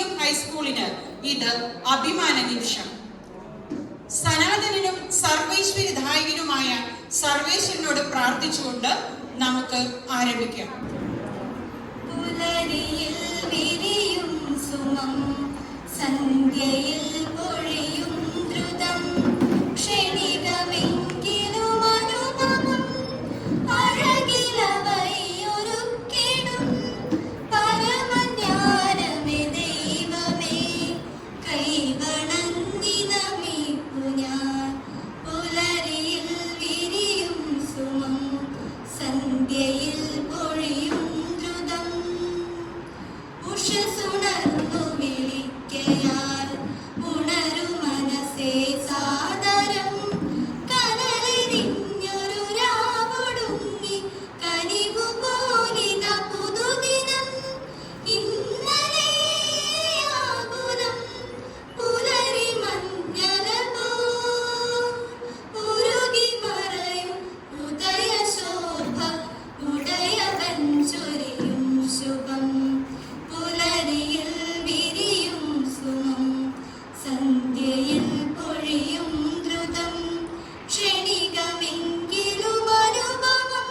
CM ഹൈസ്കൂളിന് ഇത് അഭിമാന നിമിഷം. സനാതനനും സർവൈശ്വര്യദായകനുമായ സർവേശ്വരനോട് പ്രാർത്ഥിച്ചുകൊണ്ട് നമുക്ക് ആരംഭിക്കാം. പുലരിയിൽ വിരിയും സുമം, സന്ധ്യയിൽ പൊഴിയും ദ്രുതം, ക്ഷണികമെങ്കിലും അനുപമം, അഴകിലവയൊരുക്കിടും പരമജ്ഞാനമേ ദൈവമേ, കൈവണങ്ങി നമിപ്പു ഞാൻ. പുലരിയിൽ വിരിയും സുമം, സന്ധ്യയിൽ പൊഴിയും ദ്രുതം, ഉഷസുണർന്നു വിളിക്കയാൽ ഉണരു മനസ്സേ സാദരം, കനലെരിഞ്ഞൊരു രാവൊടുങ്ങി കനിവു പോലിത പുതുദിനം, ഇന്നലെ ആകുലം പുലരി മഞ്ഞല ഉരുകി മറയും ഉദയശോഭ, ഉടയവൻ ചൊരിയും ശുഭം. പുലരിയിൽ വിരിയും സുമം, സന്ധ്യയിൽ പൊഴിയും ദ്രുതം, ക്ഷണികമെങ്കിലും അനുഭവം,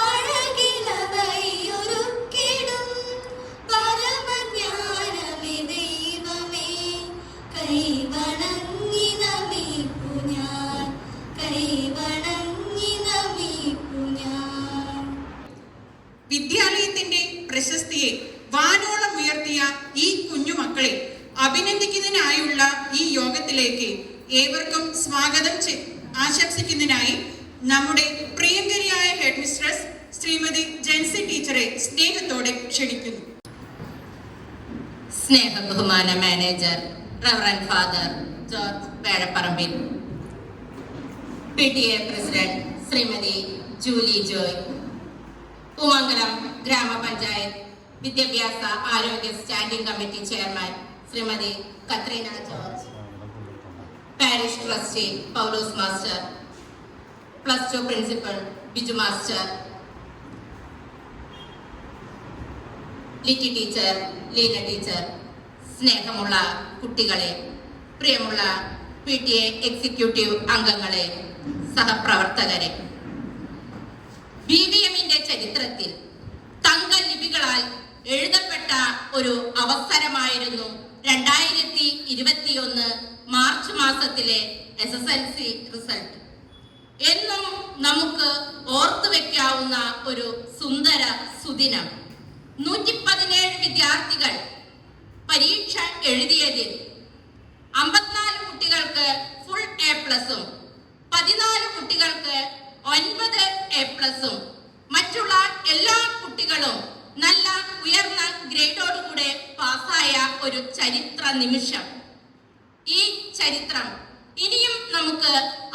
അഴകിലവയൊരുക്കിടും പരമജ്ഞാനമേ ദൈവമേ, കൈവണങ്ങി നമിപ്പു ഞാൻ, കൈവണങ്ങി നമിപ്പു ഞാൻ. വിദ്യാലയത്തിന്റെ പ്രശസ്തിയെ വാനോളം ഉയർത്തിയ ഈ കുഞ്ഞുമക്കളെ അഭിനന്ദിക്കുന്നതിനായുള്ള ഈ യോഗത്തിലേക്ക് ഏവർക്കും സ്വാഗതം ആശംസിക്കുന്നതിനായി നമ്മുടെ പ്രിയങ്കരിയായ ഹെഡ് മിസ്ട്രസ് ശ്രീമതി ജെൻസി ടീച്ചറെ സ്നേഹത്തോടെ ക്ഷണിക്കുന്നു. സ്നേഹ ബഹുമാന manager reverend father George Vezhapparambil, PTA president Shrimati Julie Joy, Poomangalam ഗ്രാമപഞ്ചായത്ത് വിദ്യാഭ്യാസ ആരോഗ്യ standing committee chairman Shrimati Katrina George, parish trustee Paulose master, +2 principal Biju master, Litty teacher, Leena teacher, സ്നേഹമുള്ള കുട്ടികളെ, പ്രിയമുള്ള PTA എക്സിക്യൂട്ടീവ് അംഗങ്ങളെ, സഹപ്രവർത്തകരെ, BVM-ന്റെ ചരിത്രത്തിൽ തങ്കലിപികളാൽ എഴുതപ്പെട്ട ഒരു അവസരമായിരുന്നു 2021 മാർച്ച് മാസത്തിലെ SSLC റിസൾട്ട്. എന്നും നമുക്ക് ഓർത്തു വെക്കാവുന്ന ഒരു സുന്ദര സുദിനം. 117 വിദ്യാർത്ഥികൾ പരീക്ഷ എഴുതിയതിൽ 54 കുട്ടികൾക്ക് ഫുൾ A+ഉം 14 കുട്ടികൾക്ക് 9 A+ഉം മറ്റുള്ള എല്ലാ കുട്ടികളും നല്ല ഉയർന്ന ഗ്രേഡോടുകൂടെ പാസ്സായ ഒരു ചരിത്ര നിമിഷം. ഈ ചരിത്രം ഇനിയും നമുക്ക്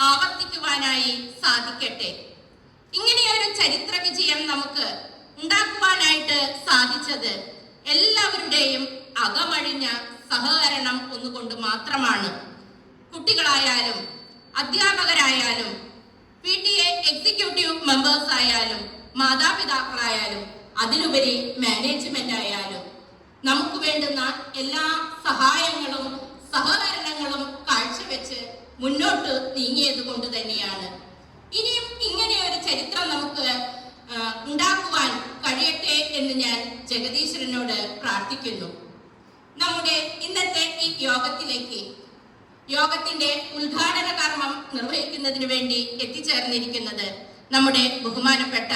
ആവർത്തിക്കുവാനായി സാധിക്കട്ടെ. ഇങ്ങനെയൊരു ചരിത്ര വിജയം നമുക്ക് ഉണ്ടാക്കുവാനായിട്ട് സാധിച്ചത് എല്ലാവരുടെയും അകമഴിഞ്ഞ സഹകരണം ഒന്നുകൊണ്ട് മാത്രമാണ്. കുട്ടികളായാലും അധ്യാപകരായാലും PTA എക്സിക്യൂട്ടീവ് മെമ്പേഴ്സ് ആയാലും മാതാപിതാക്കളായാലും അതിലുപരി മാനേജ്മെന്റ് ആയാലും നമുക്ക് വേണ്ടുന്ന എല്ലാ സഹായങ്ങളും സഹകരണങ്ങളും കാഴ്ചവെച്ച് മുന്നോട്ട് നീങ്ങിയത് കൊണ്ട് തന്നെയാണ്. ഇനിയും ഇങ്ങനെ ഒരു ചരിത്രം നമുക്ക് ഉണ്ടാക്കുവാൻ കഴിയട്ടെ എന്ന് ഞാൻ ജഗദീശ്വരനോട് പ്രാർത്ഥിക്കുന്നു. നമ്മുടെ ഇന്നത്തെ ഈ യോഗത്തിന്റെ ഉദ്ഘാടന കർമ്മം നിർവഹിക്കുന്നതിന് വേണ്ടി എത്തിച്ചേർന്നിരിക്കുന്നത് നമ്മുടെ ബഹുമാനപ്പെട്ട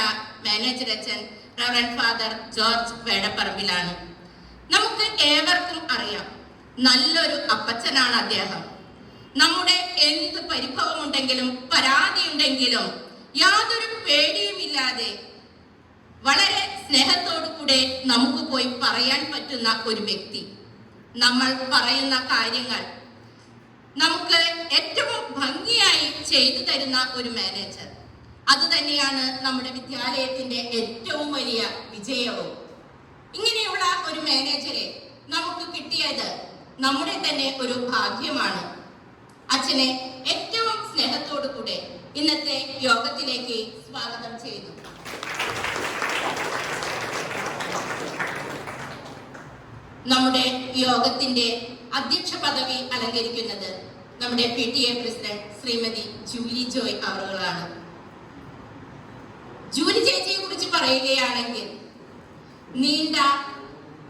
മാനേജർ അച്ഛൻ റവറൻഡ് ഫാദർ ജോർജ് വേഴപ്പറമ്പിലാണ്. നമുക്ക് ഏവർക്കും അറിയാം, നല്ലൊരു അപ്പച്ചനാണ് അദ്ദേഹം. നമ്മുടെ എന്ത് പരിഭവമുണ്ടെങ്കിലും പരാതിയുണ്ടെങ്കിലും യാതൊരു പേടിയുമില്ലാതെ വളരെ സ്നേഹത്തോടു കൂടെ നമുക്ക് പോയി പറയാൻ പറ്റുന്ന ഒരു വ്യക്തി. നമ്മൾ പറയുന്ന കാര്യങ്ങൾ നമുക്ക് ഏറ്റവും ഭംഗിയായി ചെയ്തു തരുന്ന ഒരു മാനേജർ. അതുതന്നെയാണ് നമ്മുടെ വിദ്യാലയത്തിന്റെ ഏറ്റവും വലിയ വിജയവും. ഇങ്ങനെയുള്ള ഒരു മാനേജറെ നമുക്ക് കിട്ടിയത് നമ്മുടെ തന്നെ ഒരു ഭാഗ്യമാണ്. അച്ഛനെ ഏറ്റവും സ്നേഹത്തോടു കൂടെ ഇന്നത്തെ യോഗത്തിലേക്ക് സ്വാഗതം ചെയ്യുന്നു. നമ്മുടെ യോഗത്തിന്റെ അധ്യക്ഷ പദവി അലങ്കരിക്കുന്നത് നമ്മുടെ PTA president Shrimati Julie Joy അവറുകളാണ്. ജൂലി ചേച്ചിയെ കുറിച്ച് പറയുകയാണെങ്കിൽ നീണ്ട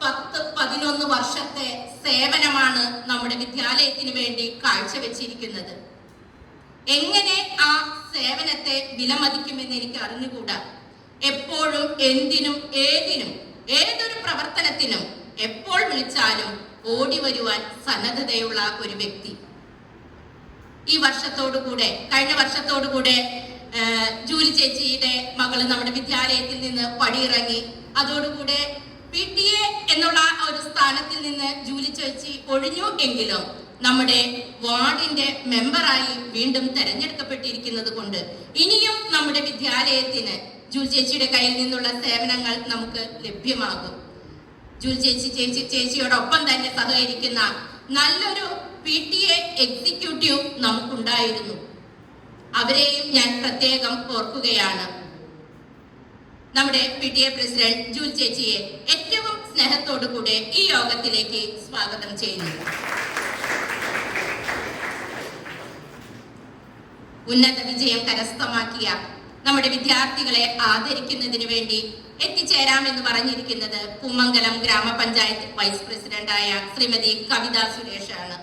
10-11 വർഷത്തെ സേവനമാണ് നമ്മുടെ വിദ്യാലയത്തിന് വേണ്ടി കാഴ്ചവെച്ചിരിക്കുന്നത്. എങ്ങനെ ആ സേവനത്തെ വിലമതിക്കുമെന്ന് എനിക്ക് അറിഞ്ഞുകൂടാ. എപ്പോഴും എന്തിനും ഏതിനും ഏതൊരു പ്രവർത്തനത്തിനും എപ്പോൾ വിളിച്ചാലും ഓടി വരുവാൻ സന്നദ്ധതയുള്ള ഒരു വ്യക്തി. ഈ വർഷത്തോടുകൂടെ കഴിഞ്ഞ വർഷത്തോടുകൂടെ ജൂലി ചേച്ചിയുടെ മകള് നമ്മുടെ വിദ്യാലയത്തിൽ നിന്ന് പടിയിറങ്ങി. അതോടുകൂടെ PTA എന്നുള്ള ഒരു സ്ഥാനത്തിൽ നിന്ന് ജൂലി ചേച്ചി ഒഴിഞ്ഞു എങ്കിലും നമ്മുടെ വാർഡിന്റെ മെമ്പറായി വീണ്ടും തെരഞ്ഞെടുക്കപ്പെട്ടിരിക്കുന്നത് കൊണ്ട് ഇനിയും നമ്മുടെ വിദ്യാലയത്തിന് ജൂലി ചേച്ചിയുടെ കയ്യിൽ നിന്നുള്ള സേവനങ്ങൾ നമുക്ക് ലഭ്യമാകും. ജൂലി ചേച്ചിയോടൊപ്പം തന്നെ സഹകരിക്കുന്ന നല്ലൊരു PTA എക്സിക്യൂട്ടീവ് നമുക്കുണ്ടായിരുന്നു. അവരെയും ഞാൻ പ്രത്യേകം ഓർക്കുകയാണ്. നമ്മുടെ PTA പ്രസിഡന്റ് ജൂലി ചേച്ചിയെ ഏറ്റവും സ്നേഹത്തോടു കൂടെ ഈ യോഗത്തിലേക്ക് സ്വാഗതം ചെയ്യുന്നു. ഉന്നത വിജയം കരസ്ഥമാക്കിയ നമ്മുടെ വിദ്യാർത്ഥികളെ ആദരിക്കുന്നതിന് വേണ്ടി എത്തിച്ചേരാമെന്ന് പറഞ്ഞിരിക്കുന്നത് കുമ്മങ്കലം ഗ്രാമപഞ്ചായത്ത് വൈസ് പ്രസിഡന്റായ ശ്രീമതി കവിത സുരേഷാണ്.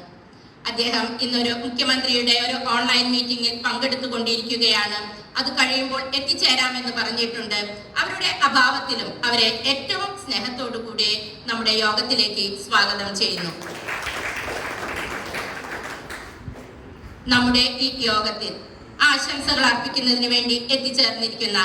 അദ്ദേഹം ഇന്നൊരു മുഖ്യമന്ത്രിയുടെ ഒരു ഓൺലൈൻ മീറ്റിംഗിൽ പങ്കെടുത്തുകൊണ്ടിരിക്കുകയാണ്. അത് കഴിയുമ്പോൾ എത്തിച്ചേരാമെന്ന് പറഞ്ഞിട്ടുണ്ട്. അവരുടെ അഭാവത്തിലും അവരെ ഏറ്റവും സ്നേഹത്തോടു കൂടി നമ്മുടെ യോഗത്തിലേക്ക് സ്വാഗതം ചെയ്യുന്നു. നമ്മുടെ ഈ യോഗത്തിൽ ആശംസകൾ അർപ്പിക്കുന്നതിന് വേണ്ടി എത്തിച്ചേർന്നിരിക്കുന്ന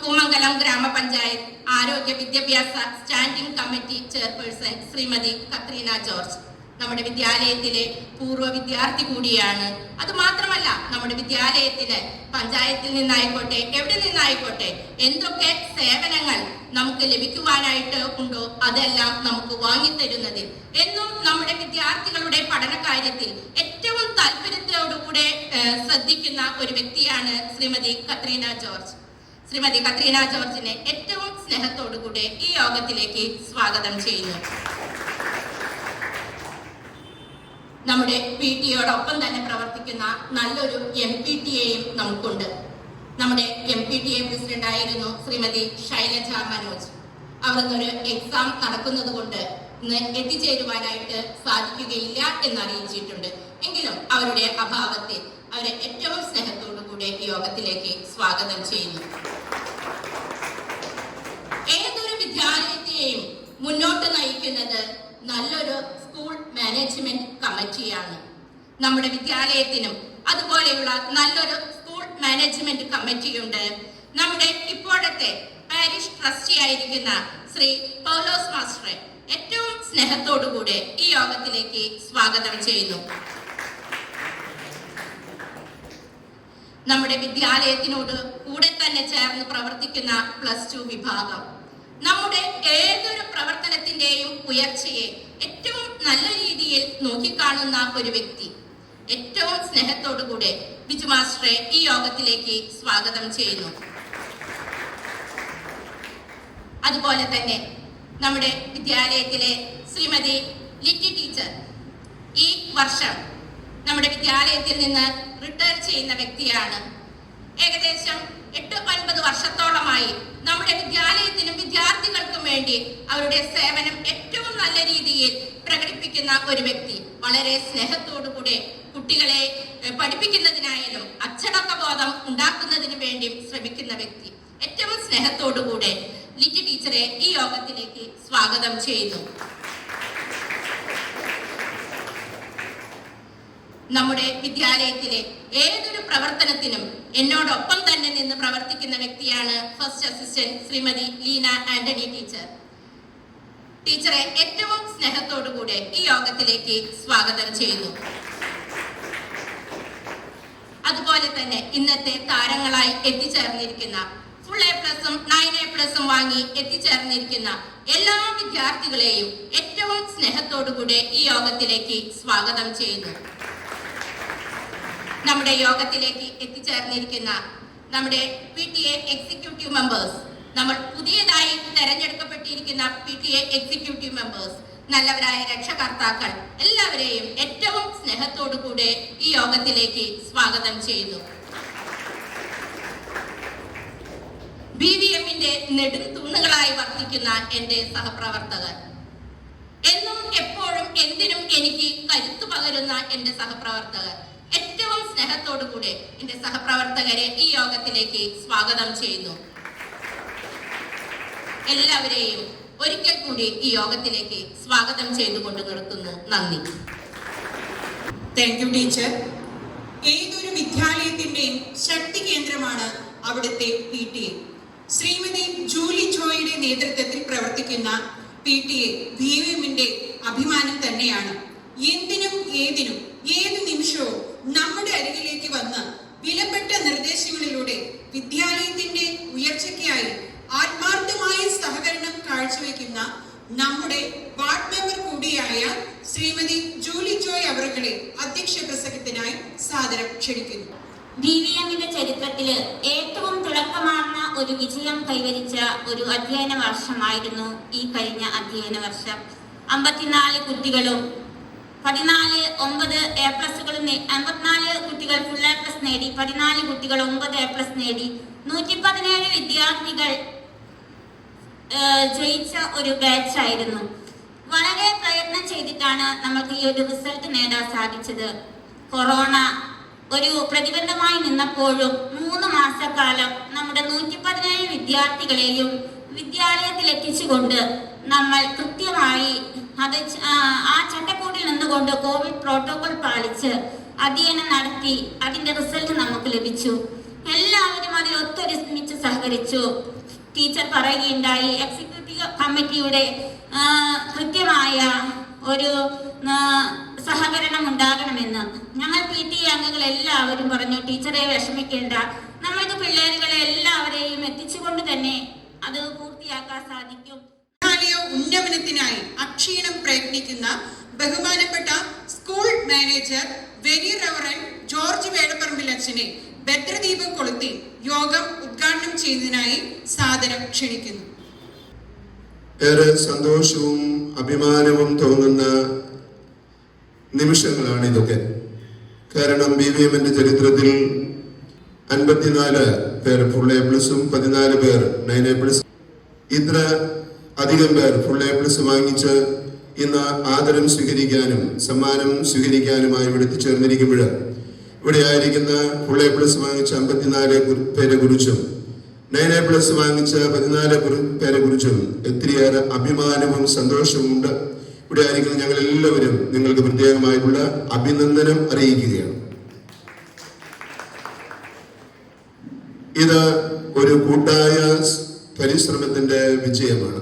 കുമ്മങ്കലം ഗ്രാമപഞ്ചായത്ത് ആരോഗ്യ വിദ്യാഭ്യാസ standing committee chairperson Shrimati Katrina George നമ്മുടെ വിദ്യാലയത്തിലെ പൂർവ്വ വിദ്യാർത്ഥി കൂടിയാണ്. അത് മാത്രമല്ല, നമ്മുടെ വിദ്യാലയത്തിന് പഞ്ചായത്തിൽ നിന്നായിക്കോട്ടെ എവിടെ നിന്നായിക്കോട്ടെ എന്തൊക്കെ സേവനങ്ങൾ നമുക്ക് ലഭിക്കുവാനായിട്ട് ഉണ്ടോ അതെല്ലാം നമുക്ക് വാങ്ങിത്തരുന്നതിൽ എന്നും നമ്മുടെ വിദ്യാർത്ഥികളുടെ പഠന കാര്യത്തിൽ ഏറ്റവും താല്പര്യത്തോടുകൂടെ ശ്രദ്ധിക്കുന്ന ഒരു വ്യക്തിയാണ് ശ്രീമതി കത്രീന ജോർജ്. ശ്രീമതി കത്രീന ജോർജിനെ ഏറ്റവും സ്നേഹത്തോടുകൂടെ ഈ യോഗത്തിലേക്ക് സ്വാഗതം ചെയ്യുന്നു. നമ്മുടെ PTA തന്നെ പ്രവർത്തിക്കുന്ന നല്ലൊരു MPTA നമുക്കുണ്ട്. നമ്മുടെ MPTA പ്രസിഡന്റ് ആയിരുന്നു ശ്രീമതി ശൈലജ മനോജ്. അവർ ഇന്നൊരു എക്സാം നടക്കുന്നത് കൊണ്ട് ഇന്ന് എത്തിച്ചേരുവാനായിട്ട് സാധിക്കുകയില്ല എന്നറിയിച്ചിട്ടുണ്ട്. എങ്കിലും അവരുടെ അഭാവത്തിൽ അവരെ ഏറ്റവും സ്നേഹത്തോടു കൂടെ ഈ യോഗത്തിലേക്ക് സ്വാഗതം ചെയ്യുന്നു. ഏതൊരു വിദ്യാലയത്തെയും മുന്നോട്ട് നയിക്കുന്നത് നല്ലൊരു സ്കൂൾ മാനേജ്മെന്റ് കമ്മിറ്റിയാണ്. നമ്മുടെ വിദ്യാലയത്തിനും അതുപോലെയുള്ള നല്ലൊരു സ്കൂൾ മാനേജ്മെന്റ് കമ്മിറ്റിയുണ്ട്. നമ്മുടെ ഇപ്പോഴത്തെ പാരിഷ് ട്രസ്റ്റി ആയിരിക്കുന്ന ശ്രീ പൗലോസ് മാസ്റ്ററെ ഏറ്റവും സ്നേഹത്തോടുകൂടെ ഈ യോഗത്തിലേക്ക് സ്വാഗതം ചെയ്യുന്നു. നമ്മുടെ വിദ്യാലയത്തിനോട് കൂടെ തന്നെ ചേർന്ന് പ്രവർത്തിക്കുന്ന +2 വിഭാഗം നമ്മുടെ ഏതൊരു പ്രവർത്തനത്തിന്റെയും ഉയർച്ചയെ ഏറ്റവും നല്ല രീതിയിൽ നോക്കിക്കാണുന്ന ഒരു വ്യക്തി. ഏറ്റവും സ്നേഹത്തോടുകൂടെ ബിജു മാസ്റ്ററെ ഈ യോഗത്തിലേക്ക് സ്വാഗതം ചെയ്യുന്നു. അതുപോലെ തന്നെ നമ്മുടെ വിദ്യാലയത്തിലെ ശ്രീമതി ലിറ്റി ടീച്ചർ ഈ വർഷം നമ്മുടെ വിദ്യാലയത്തിൽ നിന്ന് റിട്ടയർ ചെയ്യുന്ന വ്യക്തിയാണ്. ഏകദേശം 8-9 വർഷത്തോളമായി നമ്മുടെ വിദ്യാലയത്തിനും വിദ്യാർത്ഥികൾക്കും വേണ്ടി അവരുടെ സേവനം ഏറ്റവും നല്ല രീതിയിൽ പ്രകടിപ്പിക്കുന്ന ഒരു വ്യക്തി. വളരെ സ്നേഹത്തോടുകൂടെ കുട്ടികളെ പഠിപ്പിക്കുന്നതിനായാലും അച്ചടക്ക ബോധം ഉണ്ടാക്കുന്നതിന് വേണ്ടി ശ്രമിക്കുന്ന വ്യക്തി. ഏറ്റവും സ്നേഹത്തോടുകൂടെ ലിറ്റി ടീച്ചറെ ഈ യോഗത്തിലേക്ക് സ്വാഗതം ചെയ്യുന്നു. നമ്മുടെ വിദ്യാലയത്തിലെ ഏതൊരു പ്രവർത്തനത്തിനും എന്നോടൊപ്പം തന്നെ നിന്ന് പ്രവർത്തിക്കുന്ന വ്യക്തിയാണ് first assistant Shrimati Leena Antony teacher. ടീച്ചറെ ഏറ്റവും സ്നേഹത്തോടുകൂടെ ഈ യോഗത്തിലേക്ക് സ്വാഗതം ചെയ്യുന്നു. അതുപോലെ തന്നെ ഇന്നത്തെ താരങ്ങളായി എത്തിച്ചേർന്നിരിക്കുന്ന ഫുൾ A+ഉം 9A+ഉം വാങ്ങി എത്തിച്ചേർന്നിരിക്കുന്ന എല്ലാ വിദ്യാർത്ഥികളെയും ഏറ്റവും സ്നേഹത്തോടുകൂടെ ഈ യോഗത്തിലേക്ക് സ്വാഗതം ചെയ്യുന്നു. നമ്മുടെ യോഗത്തിലേക്ക് എത്തിച്ചേർന്നിരിക്കുന്ന നമ്മുടെ PTA എക്സിക്യൂട്ടീവ് മെമ്പേഴ്സ്, നമ്മൾ പുതിയതായി തെരഞ്ഞെടുക്കപ്പെട്ടിരിക്കുന്ന PTA എക്സിക്യൂട്ടീവ് മെമ്പേഴ്സ് നല്ലവരായ രക്ഷകർത്താക്കൾ എല്ലാവരെയും ഏറ്റവും സ്നേഹത്തോടു കൂടെ ഈ യോഗത്തിലേക്ക് സ്വാഗതം ചെയ്യുന്നു. BVM-ന്റെ നെടും തൂണുകളായി വർത്തിക്കുന്ന എന്റെ സഹപ്രവർത്തകർ, എന്നും എപ്പോഴും എന്തിനും എനിക്ക് കരുത്തു പകരുന്ന എന്റെ സഹപ്രവർത്തകർ, ഏറ്റവും സ്നേഹത്തോടു കൂടെ എന്റെ സഹപ്രവർത്തകരെ ഈ യോഗത്തിലേക്ക് സ്വാഗതം ചെയ്യുന്നു. എല്ലാവരെയും ഒരിക്കൽ കൂടി ഈ യോഗത്തിലേക്ക് സ്വാഗതം ചെയ്തുകൊണ്ട് നിർത്തുന്നു. നന്ദി. Thank you teacher. ഏതൊരു വിദ്യാലയത്തിന്റെയും ശക്തി കേന്ദ്രമാണ് അവിടുത്തെ PTA. ശ്രീമതി ജൂലി ജോയുടെ നേതൃത്വത്തിൽ പ്രവർത്തിക്കുന്ന PTA BVM-ന്റെ അഭിമാനം തന്നെയാണ്. എന്തിനും ഏതിനും ഏത് നിമിഷവും നമ്മുടെ അരികിലേക്ക് വന്ന് വിലപ്പെട്ട നിർദ്ദേശങ്ങളിലൂടെ വിദ്യാലയത്തിന്റെ ഉയർച്ചയ്ക്കായി ആത്മാർത്ഥമായ സഹകരണം കാഴ്ചവെക്കുന്ന നമ്മുടെ വാർഡ് മെമ്പർ കൂടിയായ ശ്രീമതി ജൂലി ജോയ് അവരുടെ അധ്യക്ഷ പ്രസംഗത്തിനായി സാദരം ക്ഷണിക്കുന്നു. BVM-ന്റെ ചരിത്രത്തില് ഏറ്റവും തിളക്കമാർന്ന ഒരു വിജയം കൈവരിച്ച ഒരു അധ്യയന വർഷമായിരുന്നു ഈ കഴിഞ്ഞ അധ്യയന വർഷം. 54 കുട്ടികളും 14 9 A+കളും 54 കുട്ടികൾ ഫുൾ A+ നേടി, 14 കുട്ടികൾ 9 A+ നേടി, 117 വിദ്യാർത്ഥികൾ ജയിച്ച ഒരു ബാച്ച് ആയിരുന്നു. വളരെ പ്രയത്നം ചെയ്തിട്ടാണ് നമുക്ക് ഈ ഒരു റിസൾട്ട് നേടാൻ സാധിച്ചത്. കൊറോണ ഒരു പ്രതിബന്ധമായി നിന്നപ്പോഴും 3 മാസക്കാലം നമ്മുടെ 117 വിദ്യാർത്ഥികളെയും വിദ്യാലയത്തിൽ എത്തിച്ചുകൊണ്ട് നമ്മൾ കൃത്യമായി ആ ചട്ടക്കൂടിൽ നിന്നുകൊണ്ട് കോവിഡ് പ്രോട്ടോകോൾ പാലിച്ച് അധ്യയനം നടത്തി. അതിന്റെ റിസൾട്ട് നമുക്ക് ലഭിച്ചു. എല്ലാവരും അതിൽ ഒത്തൊരുമിച്ച് സഹകരിച്ചു. ടീച്ചർ പറയുകയുണ്ടായി എക്സിക്യൂട്ടീവ് കമ്മിറ്റിയുടെ കൃത്യമായ ഒരു സഹകരണം ഉണ്ടാകണമെന്ന്. ഞങ്ങൾ PTA അംഗങ്ങൾ എല്ലാവരും പറഞ്ഞു, ടീച്ചറെ വിഷമിക്കേണ്ട, നമ്മൾക്ക് പിള്ളേരുകളെ എല്ലാവരെയും എത്തിച്ചുകൊണ്ട് തന്നെ അത് പൂർത്തിയാക്കാൻ സാധിക്കും. ഉന്നമനത്തിനായി അക്ഷീണം പ്രയത്നിക്കുന്ന ബഹുമാനപ്പെട്ട school manager very reverend George Vedapparambil അച്ഛനെ ഭദ്രദീപം കൊളുത്തി യോഗം ഉദ്ഘാടനം ചെയ്യുന്നതിനായി സാദരം ക്ഷണിക്കുന്നു. ഏറെ സന്തോഷവും അഭിമാനവും തോന്നുന്ന നിമിഷങ്ങളാണ് ഇതൊക്കെ. കാരണം BVM-ന്റെ ചരിത്രത്തിൽ 54 പേർ ഫുൾ A+ഉം 14 പേർ 9A+. ഇത്ര അധികം പേർ ഫുൾ A+ വാങ്ങിച്ച് ഇന്ന് ആദരം സ്വീകരിക്കാനും സമ്മാനം സ്വീകരിക്കാനുമായി ഇവിടെ എത്തിച്ചേർന്നിരിക്കുമ്പോൾ ഇവിടെ ആയിരിക്കുന്ന ഫുൾ A+ വാങ്ങിച്ച 54 പേരെ കുറിച്ചും 9A+ വാങ്ങിച്ച 14 പേരെ കുറിച്ചും ഒത്തിരിയേറെ അഭിമാനവും സന്തോഷവും ഉണ്ട്. ഇവിടെ ആയിരിക്കുന്ന ഞങ്ങൾ എല്ലാവരും നിങ്ങൾക്ക് പ്രത്യേകമായിട്ടുള്ള അഭിനന്ദനം അറിയിക്കുകയാണ്. ഇത് ഒരു കൂട്ടായ പരിശ്രമത്തിന്റെ വിജയമാണ്.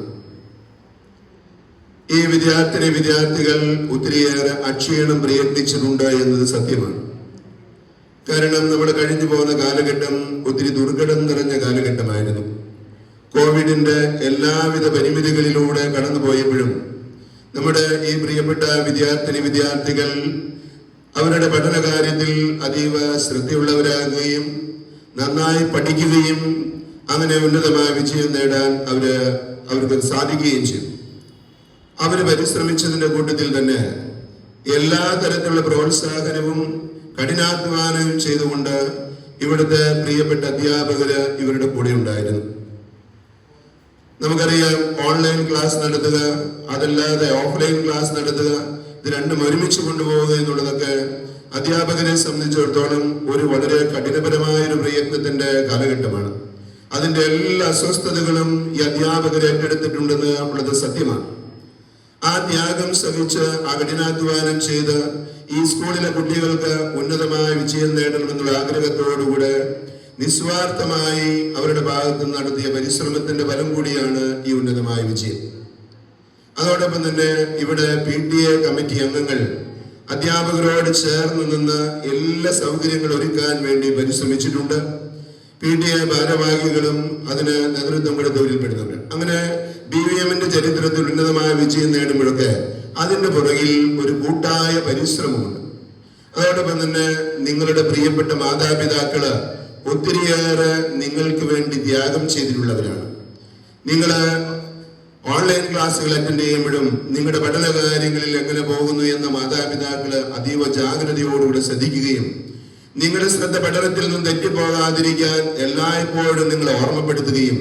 ഈ വിദ്യാർത്ഥികൾ ഒത്തിരിയേറെ അക്ഷീണം പ്രയത്നിച്ചിട്ടുണ്ട് എന്നത് സത്യമാണ്. കാരണം നമ്മൾ കഴിഞ്ഞു പോകുന്ന കാലഘട്ടം ഒത്തിരി ദുർഘടം നിറഞ്ഞ കാലഘട്ടമായിരുന്നു. കോവിഡിന്റെ എല്ലാവിധ പരിമിതികളിലൂടെ കടന്നുപോയപ്പോഴും നമ്മുടെ ഈ പ്രിയപ്പെട്ട വിദ്യാർത്ഥികൾ അവരുടെ പഠന കാര്യത്തിൽ അതീവ ശ്രദ്ധയുള്ളവരാകുകയും നന്നായി പഠിക്കുകയും അങ്ങനെ ഉന്നതമായ വിജയം നേടാൻ അവർക്ക് സാധിക്കുകയും ചെയ്തു. അവർ പരിശ്രമിച്ചതിന്റെ കൂട്ടത്തിൽ തന്നെ എല്ലാ തരത്തിലുള്ള പ്രോത്സാഹനവും കഠിനാധ്വാനവും ചെയ്തുകൊണ്ട് ഇവിടുത്തെ പ്രിയപ്പെട്ട അധ്യാപകര് ഇവരുടെ കൂടെ ഉണ്ടായിരുന്നു. നമുക്കറിയാം, ഓൺലൈൻ ക്ലാസ് നടത്തുക, അതല്ലാതെ ഓഫ്ലൈൻ ക്ലാസ് നടത്തുക, ഇത് രണ്ടും ഒരുമിച്ച് കൊണ്ടുപോകുക എന്നുള്ളതൊക്കെ അധ്യാപകരെ സംബന്ധിച്ചിടത്തോളം ഒരു വളരെ കഠിനപരമായ ഒരു പ്രയത്നത്തിന്റെ കാലഘട്ടമാണ്. അതിന്റെ എല്ലാ അസ്വസ്ഥതകളും ഈ അധ്യാപകർ ഏറ്റെടുത്തിട്ടുണ്ടെന്ന് ഉള്ളത് സത്യമാണ്. ആ ത്യാഗം സഹിച്ച് ആ കഠിനാധ്വാനം ചെയ്ത് ഈ സ്കൂളിലെ കുട്ടികൾക്ക് ഉന്നതമായ വിജയം നേടണമെന്നുള്ള ആഗ്രഹത്തോടുകൂടെ നിസ്വാർത്ഥമായി അവരുടെ ഭാഗത്ത് നടത്തിയ പരിശ്രമത്തിന്റെ ഫലം കൂടിയാണ് ഈ ഉന്നതമായ വിജയം. അതോടൊപ്പം തന്നെ ഇവിടെ PTA കമ്മിറ്റി അംഗങ്ങൾ അധ്യാപകരോട് ചേർന്ന് നിന്ന് എല്ലാ സൗകര്യങ്ങളും ഒരുക്കാൻ വേണ്ടി പരിശ്രമിച്ചിട്ടുണ്ട്. PTA ഭാരവാഹികളും അതിന് നേതൃത്വം കൊടുത്തവരിൽപ്പെടുന്നുണ്ട്. അങ്ങനെ BVM-ന്റെ ചരിത്രത്തിൽ ഉന്നതമായ വിജയം നേടുമ്പോഴൊക്കെ അതിന്റെ പുറകിൽ ഒരു കൂട്ടായ പരിശ്രമമുണ്ട്. അതോടൊപ്പം തന്നെ നിങ്ങളുടെ പ്രിയപ്പെട്ട മാതാപിതാക്കള് ഒത്തിരിയേറെ നിങ്ങൾക്ക് വേണ്ടി ത്യാഗം ചെയ്തിട്ടുള്ളവരാണ്. നിങ്ങള് ഓൺലൈൻ ക്ലാസ്സുകൾ അറ്റൻഡ് ചെയ്യുമ്പോഴും നിങ്ങളുടെ പഠന കാര്യങ്ങളിൽ എങ്ങനെ പോകുന്നു എന്ന് മാതാപിതാക്കള് അതീവ ജാഗ്രതയോടുകൂടി ശ്രദ്ധിക്കുകയും നിങ്ങളുടെ ശ്രദ്ധ പഠനത്തിൽ നിന്നും തെറ്റിപ്പോകാതിരിക്കാൻ എല്ലായ്പ്പോഴും നിങ്ങളെ ഓർമ്മപ്പെടുത്തുകയും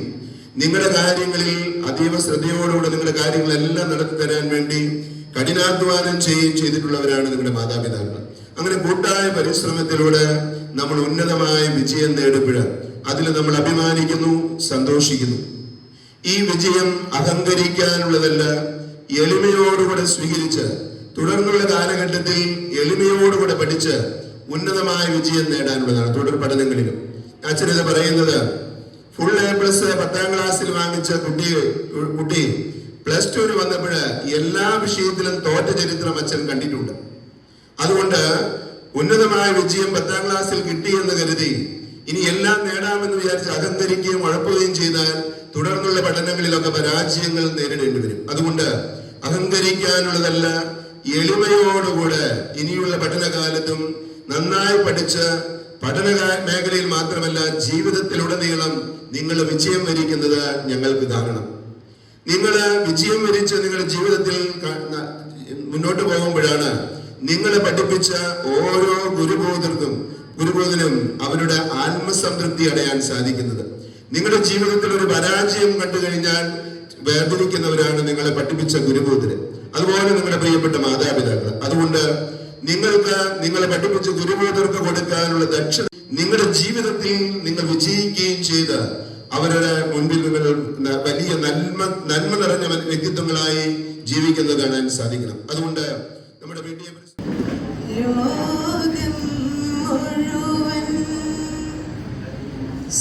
നിങ്ങളുടെ കാര്യങ്ങളിൽ അതീവ ശ്രദ്ധയോടുകൂടി നിങ്ങളുടെ കാര്യങ്ങളെല്ലാം നടത്തി തരാൻ വേണ്ടി കഠിനാധ്വാനം ചെയ്തിട്ടുള്ളവരാണ് നിങ്ങളുടെ മാതാപിതാക്കൾ. അങ്ങനെ കൂട്ടായ പരിശ്രമത്തിലൂടെ നമ്മൾ ഉന്നതമായ വിജയം നേടുമ്പോൾ അതിൽ നമ്മൾ അഭിമാനിക്കുന്നു, സന്തോഷിക്കുന്നു. ഈ വിജയം അഹങ്കരിക്കാനുള്ളതല്ല, എളിമയോടുകൂടെ സ്വീകരിച്ച് തുടർന്നുള്ള കാലഘട്ടത്തിൽ എളിമയോടുകൂടെ പഠിച്ച് ഉന്നതമായ വിജയം നേടാനുള്ളതാണ്. തുടർ പഠനങ്ങളിലും അച്ഛനിത് പറയുന്നത്, ഫുൾ A+ 10ാം ക്ലാസ്സിൽ വാങ്ങിച്ച കുട്ടി +2 വന്നപ്പോൾ എല്ലാ വിഷയത്തിലും തോറ്റ ചരിത്രം അച്ഛൻ കണ്ടിട്ടുണ്ട്. അതുകൊണ്ട് ഉന്നതമായ വിജയം 10ാം ക്ലാസ്സിൽ കിട്ടിയെന്ന് കരുതി ഇനി എല്ലാം നേടാമെന്ന് വിചാരിച്ച് അഹങ്കരിക്കുകയും ഉഴപ്പുകയും ചെയ്താൽ തുടർന്നുള്ള പഠനങ്ങളിലൊക്കെ പരാജയങ്ങൾ നേരിടേണ്ടി വരും. അതുകൊണ്ട് അഹങ്കരിക്കാനുള്ളതല്ല, എളിമയോടുകൂടെ ഇനിയുള്ള പഠനകാലത്തും നന്നായി പഠിച്ച് പഠന മേഖലയിൽ മാത്രമല്ല ജീവിതത്തിലുടനീളം നിങ്ങൾ വിജയം വരിക്കുന്നത് ഞങ്ങൾക്ക് കാണണം. നിങ്ങൾ വിജയം വരിച്ച് നിങ്ങളുടെ ജീവിതത്തിൽ മുന്നോട്ട് പോകുമ്പോഴാണ് നിങ്ങളെ പഠിപ്പിച്ച ഓരോ ഗുരുബോധനും അവരുടെ ആത്മസംതൃപ്തി അടയാൻ സാധിക്കുന്നത്. നിങ്ങളുടെ ജീവിതത്തിൽ ഒരു പരാജയം കണ്ടു കഴിഞ്ഞാൽ വേദനിക്കുന്നവരാണ് നിങ്ങളെ പഠിപ്പിച്ച ഗുരുബോധര്, അതുപോലെ നിങ്ങളുടെ പ്രിയപ്പെട്ട മാതാപിതാക്കൾ. അതുകൊണ്ട് നിങ്ങൾക്ക് നിങ്ങളെ പഠിപ്പിച്ച ഗുരുബോധർക്ക് കൊടുക്കാനുള്ള ദക്ഷത നിങ്ങളുടെ ജീവിതത്തിൽ നിങ്ങൾ വിജയിക്കുകയും ചെയ്ത് അവരുടെ മുൻപിൽ നിങ്ങൾ വലിയ നന്മ നിറഞ്ഞ വ്യക്തിത്വങ്ങളായി ജീവിക്കുന്നത് കാണാൻ സാധിക്കണം. അതുകൊണ്ട് നമ്മുടെ വീട്ടിലെ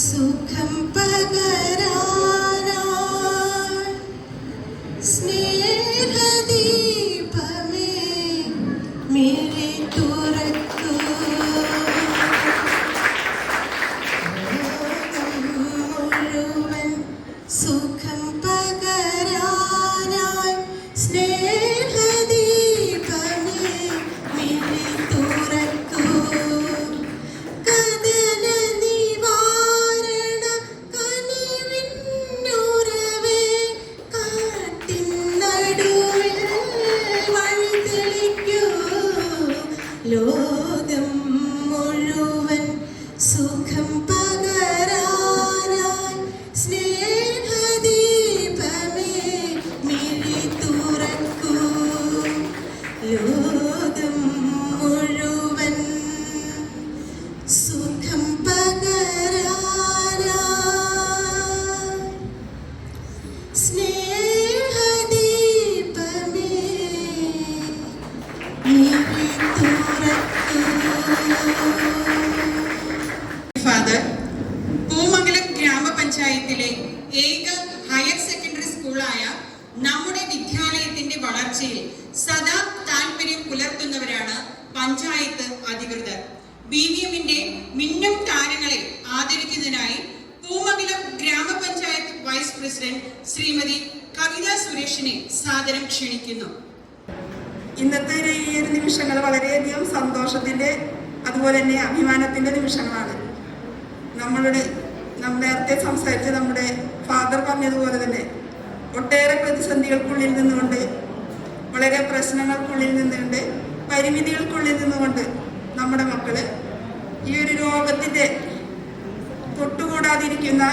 സുഖം പകരാനായി സ്നേഹദീപമേ മിഴി തുറക്കൂ. ലോകം മുഴുവൻ സുഖം പകരാനായി സ്നേഹദീപമേ മിഴി തുറക്കൂ. ലോകം മുഴുവൻ സുഖം പകരാനായി സ്നേഹദീപമേ മിഴി തുറക്കൂ. ലോകം മുഴുവൻ സുഖം പകരാനായി സ്നേഹദീപമേ മിഴി ഫാദർ, പൂമംഗലം ഗ്രാമപഞ്ചായത്തിലെ ഏക ഹയർ സെക്കൻഡറി സ്കൂളായ നമ്മുടെ വിദ്യാലയത്തിന്റെ വളർച്ചയിൽ സദാ താല്പര്യം പുലർത്തുന്നവരാണ് പഞ്ചായത്ത് അധികൃതർ. BVMന്റെ മിന്നും താരങ്ങളെ ആദരിക്കുന്നതിനായി പൂമംഗലം ഗ്രാമപഞ്ചായത്ത് വൈസ് പ്രസിഡന്റ് ശ്രീമതി കവിത സുരേഷിനെ സാദരം ക്ഷണിക്കുന്നു. ഇന്നത്തെ ഈ ഒരു നിമിഷങ്ങൾ വളരെയധികം സന്തോഷത്തിന്റെ അതുപോലെ തന്നെ അഭിമാനത്തിന്റെ നിമിഷങ്ങളാണ്. നമ്മൾ നേരത്തെ സംസാരിച്ച നമ്മുടെ ഫാദർ പറഞ്ഞതുപോലെ തന്നെ ഒട്ടേറെ പ്രതിസന്ധികൾക്കുള്ളിൽ നിന്നുകൊണ്ട്, വളരെ പ്രശ്നങ്ങൾക്കുള്ളിൽ നിന്നുകൊണ്ട്, പരിമിതികൾക്കുള്ളിൽ നിന്നുകൊണ്ട് നമ്മുടെ മക്കള് ഈ ഒരു രോഗത്തിന്റെ തൊട്ടുകൂടാതിരിക്കുന്ന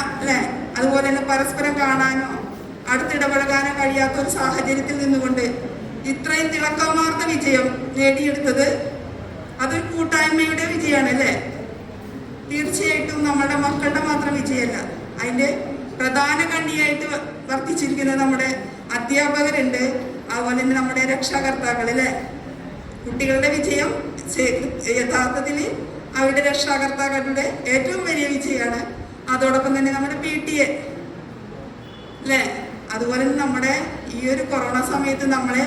അതുപോലെ തന്നെ പരസ്പരം കാണാനോ അടുത്തിടപഴകാനോ കഴിയാത്ത ഒരു സാഹചര്യത്തിൽ നിന്നുകൊണ്ട് ഇത്രയും തിളക്കമാർന്ന വിജയം നേടിയെടുത്തത് അതൊരു കൂട്ടായ്മയുടെ വിജയമാണ് അല്ലേ? തീർച്ചയായിട്ടും നമ്മുടെ മക്കളുടെ മാത്രം വിജയമല്ല, അതിൻ്റെ പ്രധാന കണ്ണിയായിട്ട് വർത്തിച്ചിരിക്കുന്നത് നമ്മുടെ അധ്യാപകരുണ്ട്, അതുപോലെ തന്നെ നമ്മുടെ രക്ഷാകർത്താക്കൾ അല്ലേ? കുട്ടികളുടെ വിജയം യഥാർത്ഥത്തിൽ അവരുടെ രക്ഷാകർത്താക്കളുടെ ഏറ്റവും വലിയ വിജയമാണ്. അതോടൊപ്പം തന്നെ നമ്മുടെ PTA അല്ലേ? അതുപോലെ നമ്മുടെ ഈ ഒരു കൊറോണ സമയത്ത് നമ്മളെ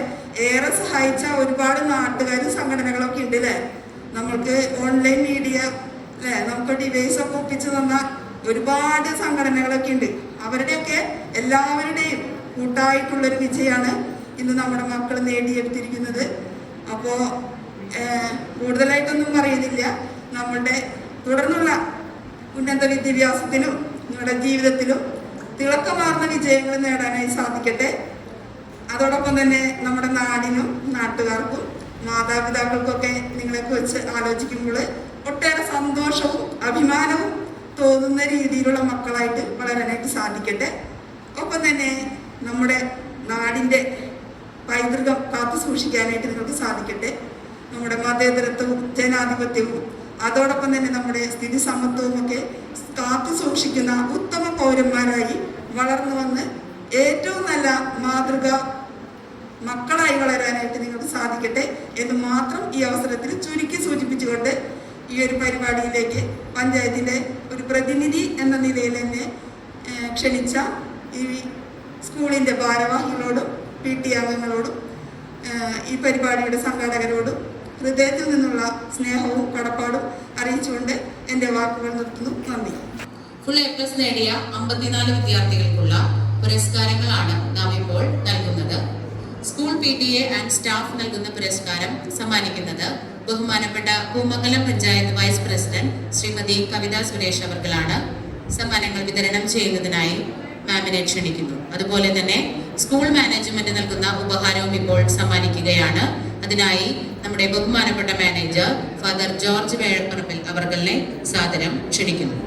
ഏറെ സഹായിച്ച ഒരുപാട് നാട്ടുകാരും സംഘടനകളൊക്കെ ഉണ്ട് അല്ലേ? നമ്മൾക്ക് ഓൺലൈൻ മീഡിയ അല്ലേ, നമുക്ക് ഡിവൈസ് ഒക്കെ ഒപ്പിച്ചു തന്ന ഒരുപാട് സംഘടനകളൊക്കെ ഉണ്ട്. അവരുടെയൊക്കെ എല്ലാവരുടെയും കൂട്ടായിട്ടുള്ളൊരു വിജയമാണ് ഇന്ന് നമ്മുടെ മക്കൾ നേടിയെടുത്തിരിക്കുന്നത്. അപ്പോൾ കൂടുതലായിട്ടൊന്നും പറയുന്നില്ല. നമ്മളുടെ തുടർന്നുള്ള ഉന്നത വിദ്യാഭ്യാസത്തിനും നിങ്ങളുടെ ജീവിതത്തിലും തിളക്കമാർന്ന വിജയങ്ങൾ നേടാനായി സാധിക്കട്ടെ. അതോടൊപ്പം തന്നെ നമ്മുടെ നാടിനും നാട്ടുകാർക്കും മാതാപിതാക്കൾക്കൊക്കെ നിങ്ങളെക്കുറിച്ച് ആലോചിക്കുമ്പോൾ ഒട്ടേറെ സന്തോഷവും അഭിമാനവും തോന്നുന്ന രീതിയിലുള്ള മക്കളായിട്ട് വളരാനായിട്ട് സാധിക്കട്ടെ. ഒപ്പം തന്നെ നമ്മുടെ നാടിൻ്റെ പൈതൃകം കാത്തു സൂക്ഷിക്കാനായിട്ട് നിങ്ങൾക്ക് സാധിക്കട്ടെ. നമ്മുടെ മതേതരത്വവും ജനാധിപത്യവും അതോടൊപ്പം തന്നെ നമ്മുടെ സ്ഥിതി സമത്വവും ഒക്കെ കാത്തു സൂക്ഷിക്കുന്ന ഉത്തമ പൗരന്മാരായി വളർന്നു വന്ന് ഏറ്റവും നല്ല മാതൃക മക്കളായി വളരാനായിട്ട് നിങ്ങൾക്ക് സാധിക്കട്ടെ എന്ന് മാത്രം ഈ അവസരത്തിൽ ചുരുക്കി സൂചിപ്പിച്ചുകൊണ്ട് ഈ ഒരു പരിപാടിയിലേക്ക് പഞ്ചായത്തിൻ്റെ ഒരു പ്രതിനിധി എന്ന നിലയിൽ എന്നെ ക്ഷണിച്ച ഈ സ്കൂളിൻ്റെ ഭാരവാഹികളോടും PT അംഗങ്ങളോടും ഈ പരിപാടിയുടെ സംഘാടകരോടും ഹൃദയത്തിൽ നിന്നുള്ള സ്നേഹവും കടപ്പാടും അറിയിച്ചുകൊണ്ട് എൻ്റെ വാക്കുകൾ നിർത്തുന്നു. നന്ദി. ഫുൾ A+ നേടിയ 54 വിദ്യാർത്ഥികൾക്കുള്ള പുരസ്കാരങ്ങളാണ് നാം ഇപ്പോൾ നൽകുന്നത്. സ്കൂൾ PTA ആൻഡ് സ്റ്റാഫ് നൽകുന്ന പുരസ്കാരം സമ്മാനിക്കുന്നത് ബഹുമാനപ്പെട്ട പൂമംഗലം പഞ്ചായത്ത് വൈസ് പ്രസിഡന്റ് ശ്രീമതി കവിത സുരേഷ് അവർകളാണ്. സമ്മാനങ്ങൾ വിതരണം ചെയ്യുന്നതിനായി മാമിനെ ക്ഷണിക്കുന്നു. അതുപോലെ തന്നെ സ്കൂൾ മാനേജ്മെന്റ് നൽകുന്ന ഉപഹാരവും ഇപ്പോൾ സമ്മാനിക്കുകയാണ്. അതിനായി നമ്മുടെ ബഹുമാനപ്പെട്ട മാനേജർ ഫാദർ ജോർജ് വേഴപ്പറമ്പിൽ അവർകളെ സാദരം ക്ഷണിക്കുന്നു.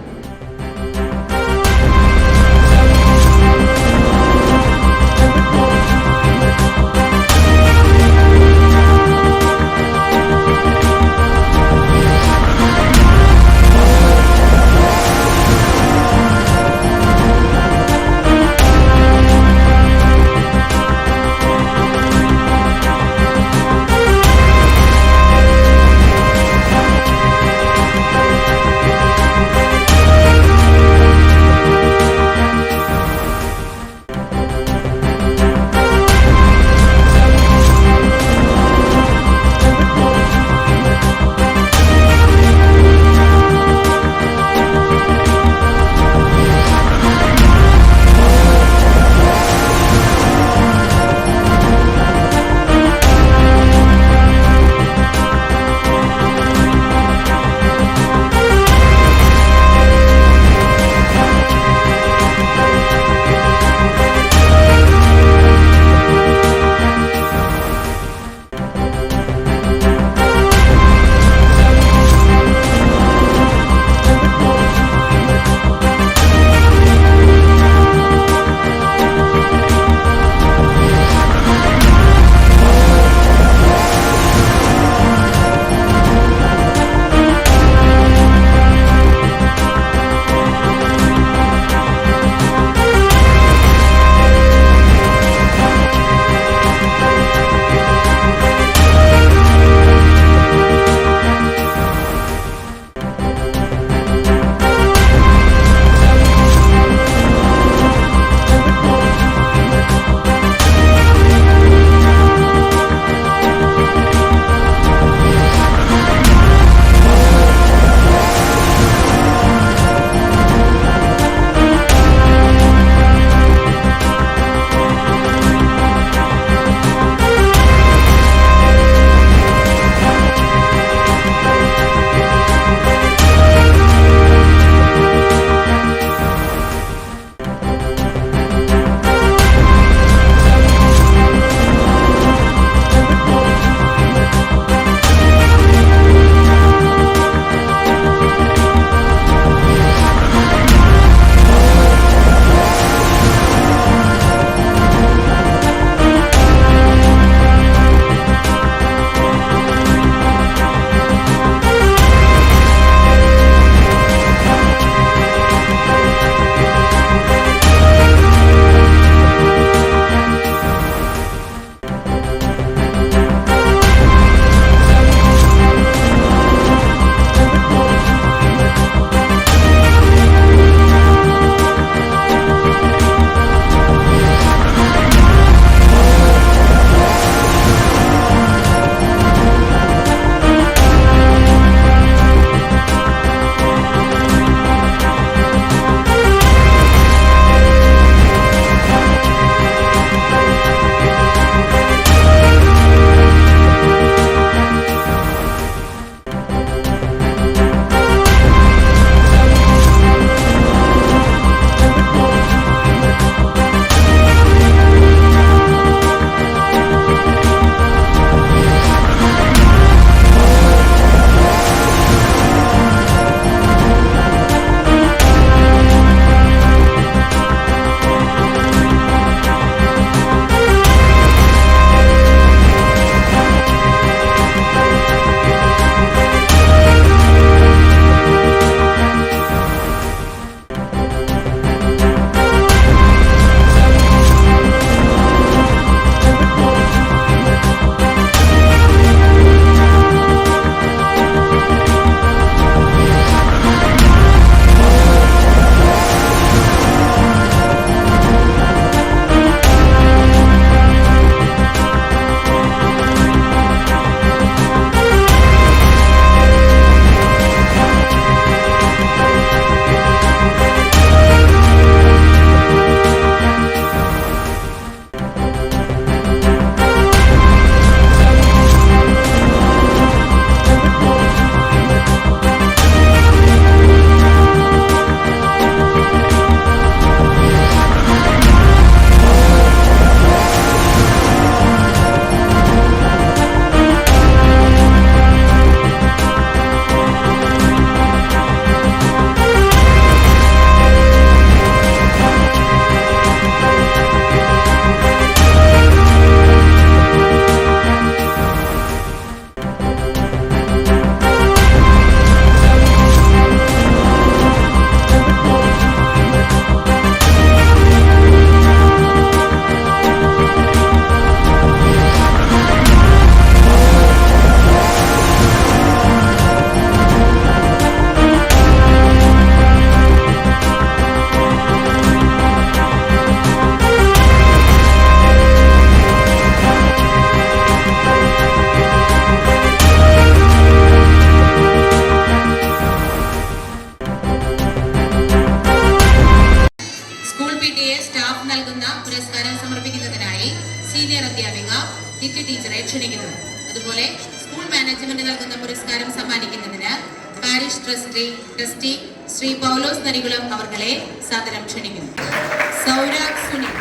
അതുപോലെ സ്കൂൾ മാനേജ്മെന്റ് നൽകുന്ന പുരസ്കാരം സമ്മാനിക്കുന്നതിന് പാരിഷ് ട്രസ്റ്റി ശ്രീ പൗലോസ് നരികുളം അവർകളെ സാദരം ക്ഷണിക്കുന്നു. Saurag Sunil,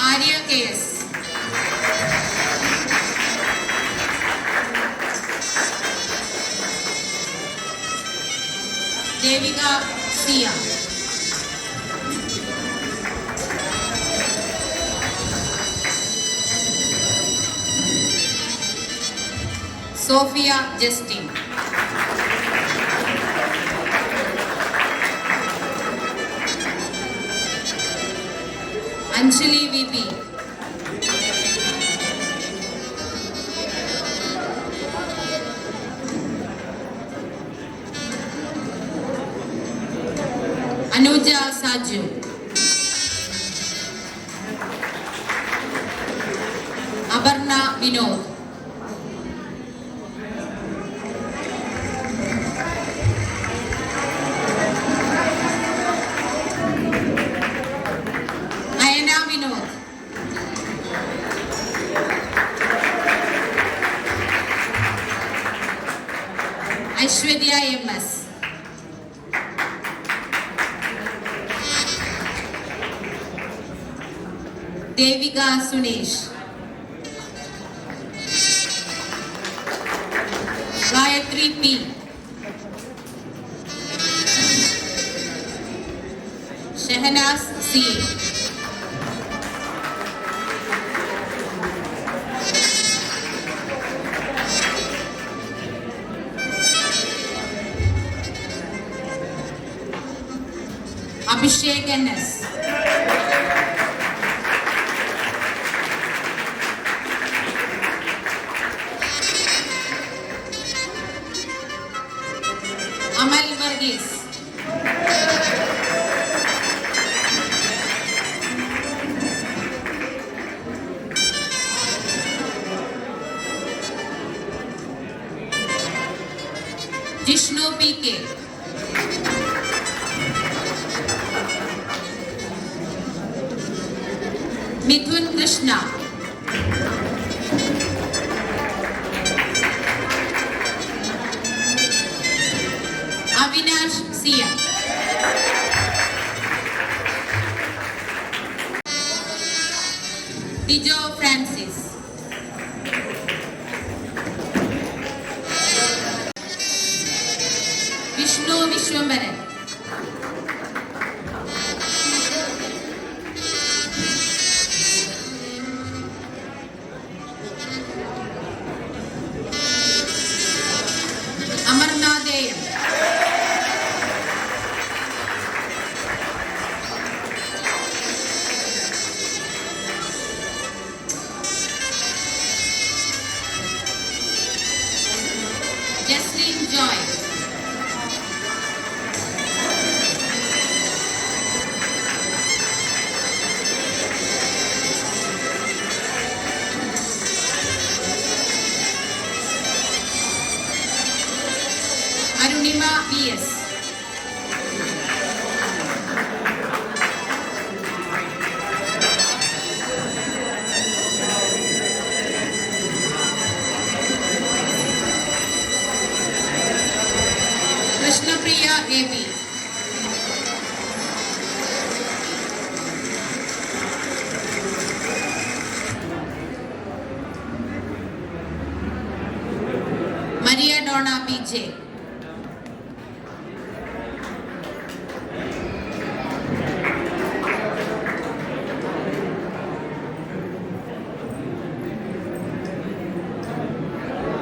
Arya KS, Devika Siya, Sophia Justin, Anjali VP, Anuja Saju, Aparna Vinod, Ayana Vinod, Aishwarya MS, Devika Sunesh, Gayathri P, Shahnaz C, Abhishek NS, Amal Varghese, Jishnu PK, Mithun Krishna, Avinash Siya, Dijo Francis, Vishnu Vishwambharan, അമർനാഥേയം, Jaslin Joy, Arunima VS, Krishnapriya AB, Maria Dona PJ,